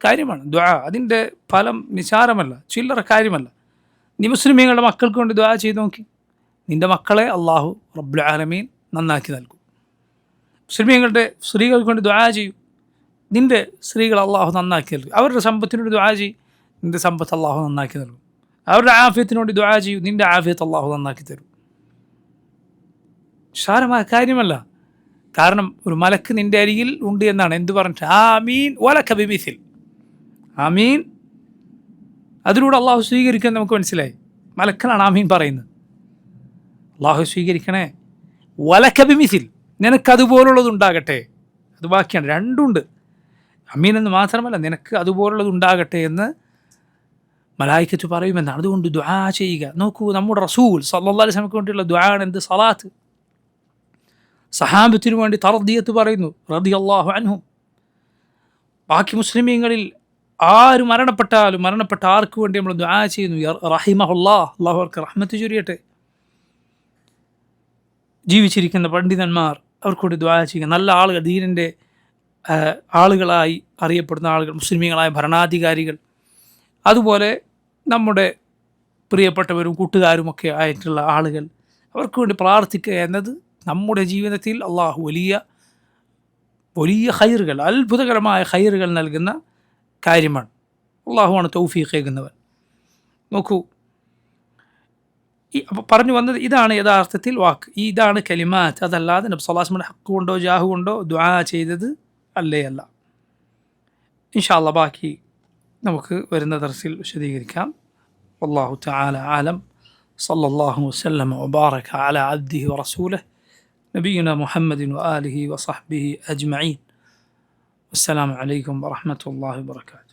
കാര്യമാണ് ദുആ. അതിൻ്റെ ഫലം നിസാരമല്ല, ചില്ലറ കാര്യമല്ല. നീ മുസ്ലിമീങ്ങളുടെ മക്കൾക്ക് വേണ്ടി ദുആ ചെയ്ത് നോക്കി, നിൻ്റെ മക്കളെ അള്ളാഹു റബ്ബുൽ ആലമീൻ നന്നാക്കി നൽകും. മുസ്ലിമീങ്ങളുടെ സ്ത്രീകൾക്ക് വേണ്ടി ദുആ ചെയ്യൂ, നിൻ്റെ സ്ത്രീകൾ അള്ളാഹു നന്നാക്കി നൽകും. അവരുടെ സമ്പത്തിനോട് ദുആ ചെയ്യും, നിൻ്റെ സമ്പത്ത് അള്ളാഹു നന്നാക്കി നൽകും. അവരുടെ ആഫിയത്തിനോട് ദുആ ചെയ്യൂ, നിൻ്റെ ആഫിയത്ത് അള്ളാഹു നന്നാക്കി തരും. നിസ്സാരമായ കാര്യമല്ല. കാരണം ഒരു മലക്ക് നിൻ്റെ അരികിൽ ഉണ്ട് എന്നാണ്. എന്ത് പറഞ്ഞിട്ട്? ആമീൻ വലക ബിമിസിൽ. ആമീൻ, അതിലൂടെ അള്ളാഹു സ്വീകരിക്കാൻ നമുക്ക് മനസ്സിലായി. മലക്കനാണ് ആമീൻ പറയുന്നത്. അള്ളാഹു സ്വീകരിക്കണേ. വലക ബിമിസിൽ, നിനക്കതുപോലുള്ളതുണ്ടാകട്ടെ. അത് ബാക്കിയാണ്, രണ്ടുണ്ട്. അമീൻ എന്ന് മാത്രമല്ല, നിനക്ക് അതുപോലുള്ളതുണ്ടാകട്ടെ എന്ന് മലായിക്കത്ത് പറയുമെന്നാണ്. അതുകൊണ്ട് ദുആ ചെയ്യുക. നോക്കൂ, നമ്മുടെ റസൂൽ സല്ലല്ലാഹു അലൈഹി വസല്ലമക്ക് വേണ്ടിയുള്ള ദുആ ആണ് എന്ത്? സലാത്ത്. സഹാബത്തിനു വേണ്ടി തർദിയത്ത് പറയുന്നു റളിയല്ലാഹു അൻഹും. ബാക്കി മുസ്ലിമീങ്ങളിൽ ആര് മരണപ്പെട്ട ആർക്ക് വേണ്ടി നമ്മൾ ദുആ ചെയ്യുന്നു? റഹിമഹുല്ലാഹ്, അല്ലാഹു അവർക്ക് റഹ്മത്ത് ചൊരിയട്ടെ. ജീവിച്ചിരിക്കുന്ന പണ്ഡിതന്മാർ, അവർക്ക് വേണ്ടി ദുആ ചെയ്യുക. നല്ല ആളുകൾ, ദീനിൻ്റെ ആളുകളായി അറിയപ്പെടുന്ന ആളുകൾ, മുസ്ലിമീങ്ങളായ ഭരണാധികാരികൾ, അതുപോലെ നമ്മുടെ പ്രിയപ്പെട്ടവരും കൂട്ടുകാരുമൊക്കെ ആയിട്ടുള്ള ആളുകൾ, അവർക്ക് വേണ്ടി പ്രാർത്ഥിക്കുക എന്നത് നമ്മുടെ ജീവിതത്തിൽ അള്ളാഹു വലിയ ഖൈറുകൾ, അത്ഭുതകരമായ ഖൈറുകൾ നൽകുന്ന കാര്യമാണ്. അള്ളാഹുവാണ് തൗഫീഖ് ഏകുന്നവൻ. നോക്കൂ, അപ്പോൾ പറഞ്ഞു വന്നത് ഇതാണ് യഥാർത്ഥത്തിൽ വാക്ക്, ഇതാണ് കലിമാത്ത്. അതല്ലാതെ നബി സല്ലല്ലാഹു അലൈഹി വസല്ലം ഹക്ക് കൊണ്ടോ ജാഹു കൊണ്ടോ ദുആ ചെയ്തത് അല്ല. ഇൻഷാ അല്ലാഹ് ബാക്കി നമുക്ക് വരുന്ന ദർസിൽ വിശദീകരിക്കാം. വല്ലാഹു തആല ആലം. സല്ലല്ലാഹു വസല്ലമ വബാറക അലാ അബ്ദിഹി വറസൂലിഹി നബിയുനാ മുഹമ്മദിൻ വആലിഹി വസഹ്ബിഹി അജ്മഈൻ. അസ്സലാമു അലൈക്കും വറഹ്മത്തുള്ളാഹി വബറകാതുഹു.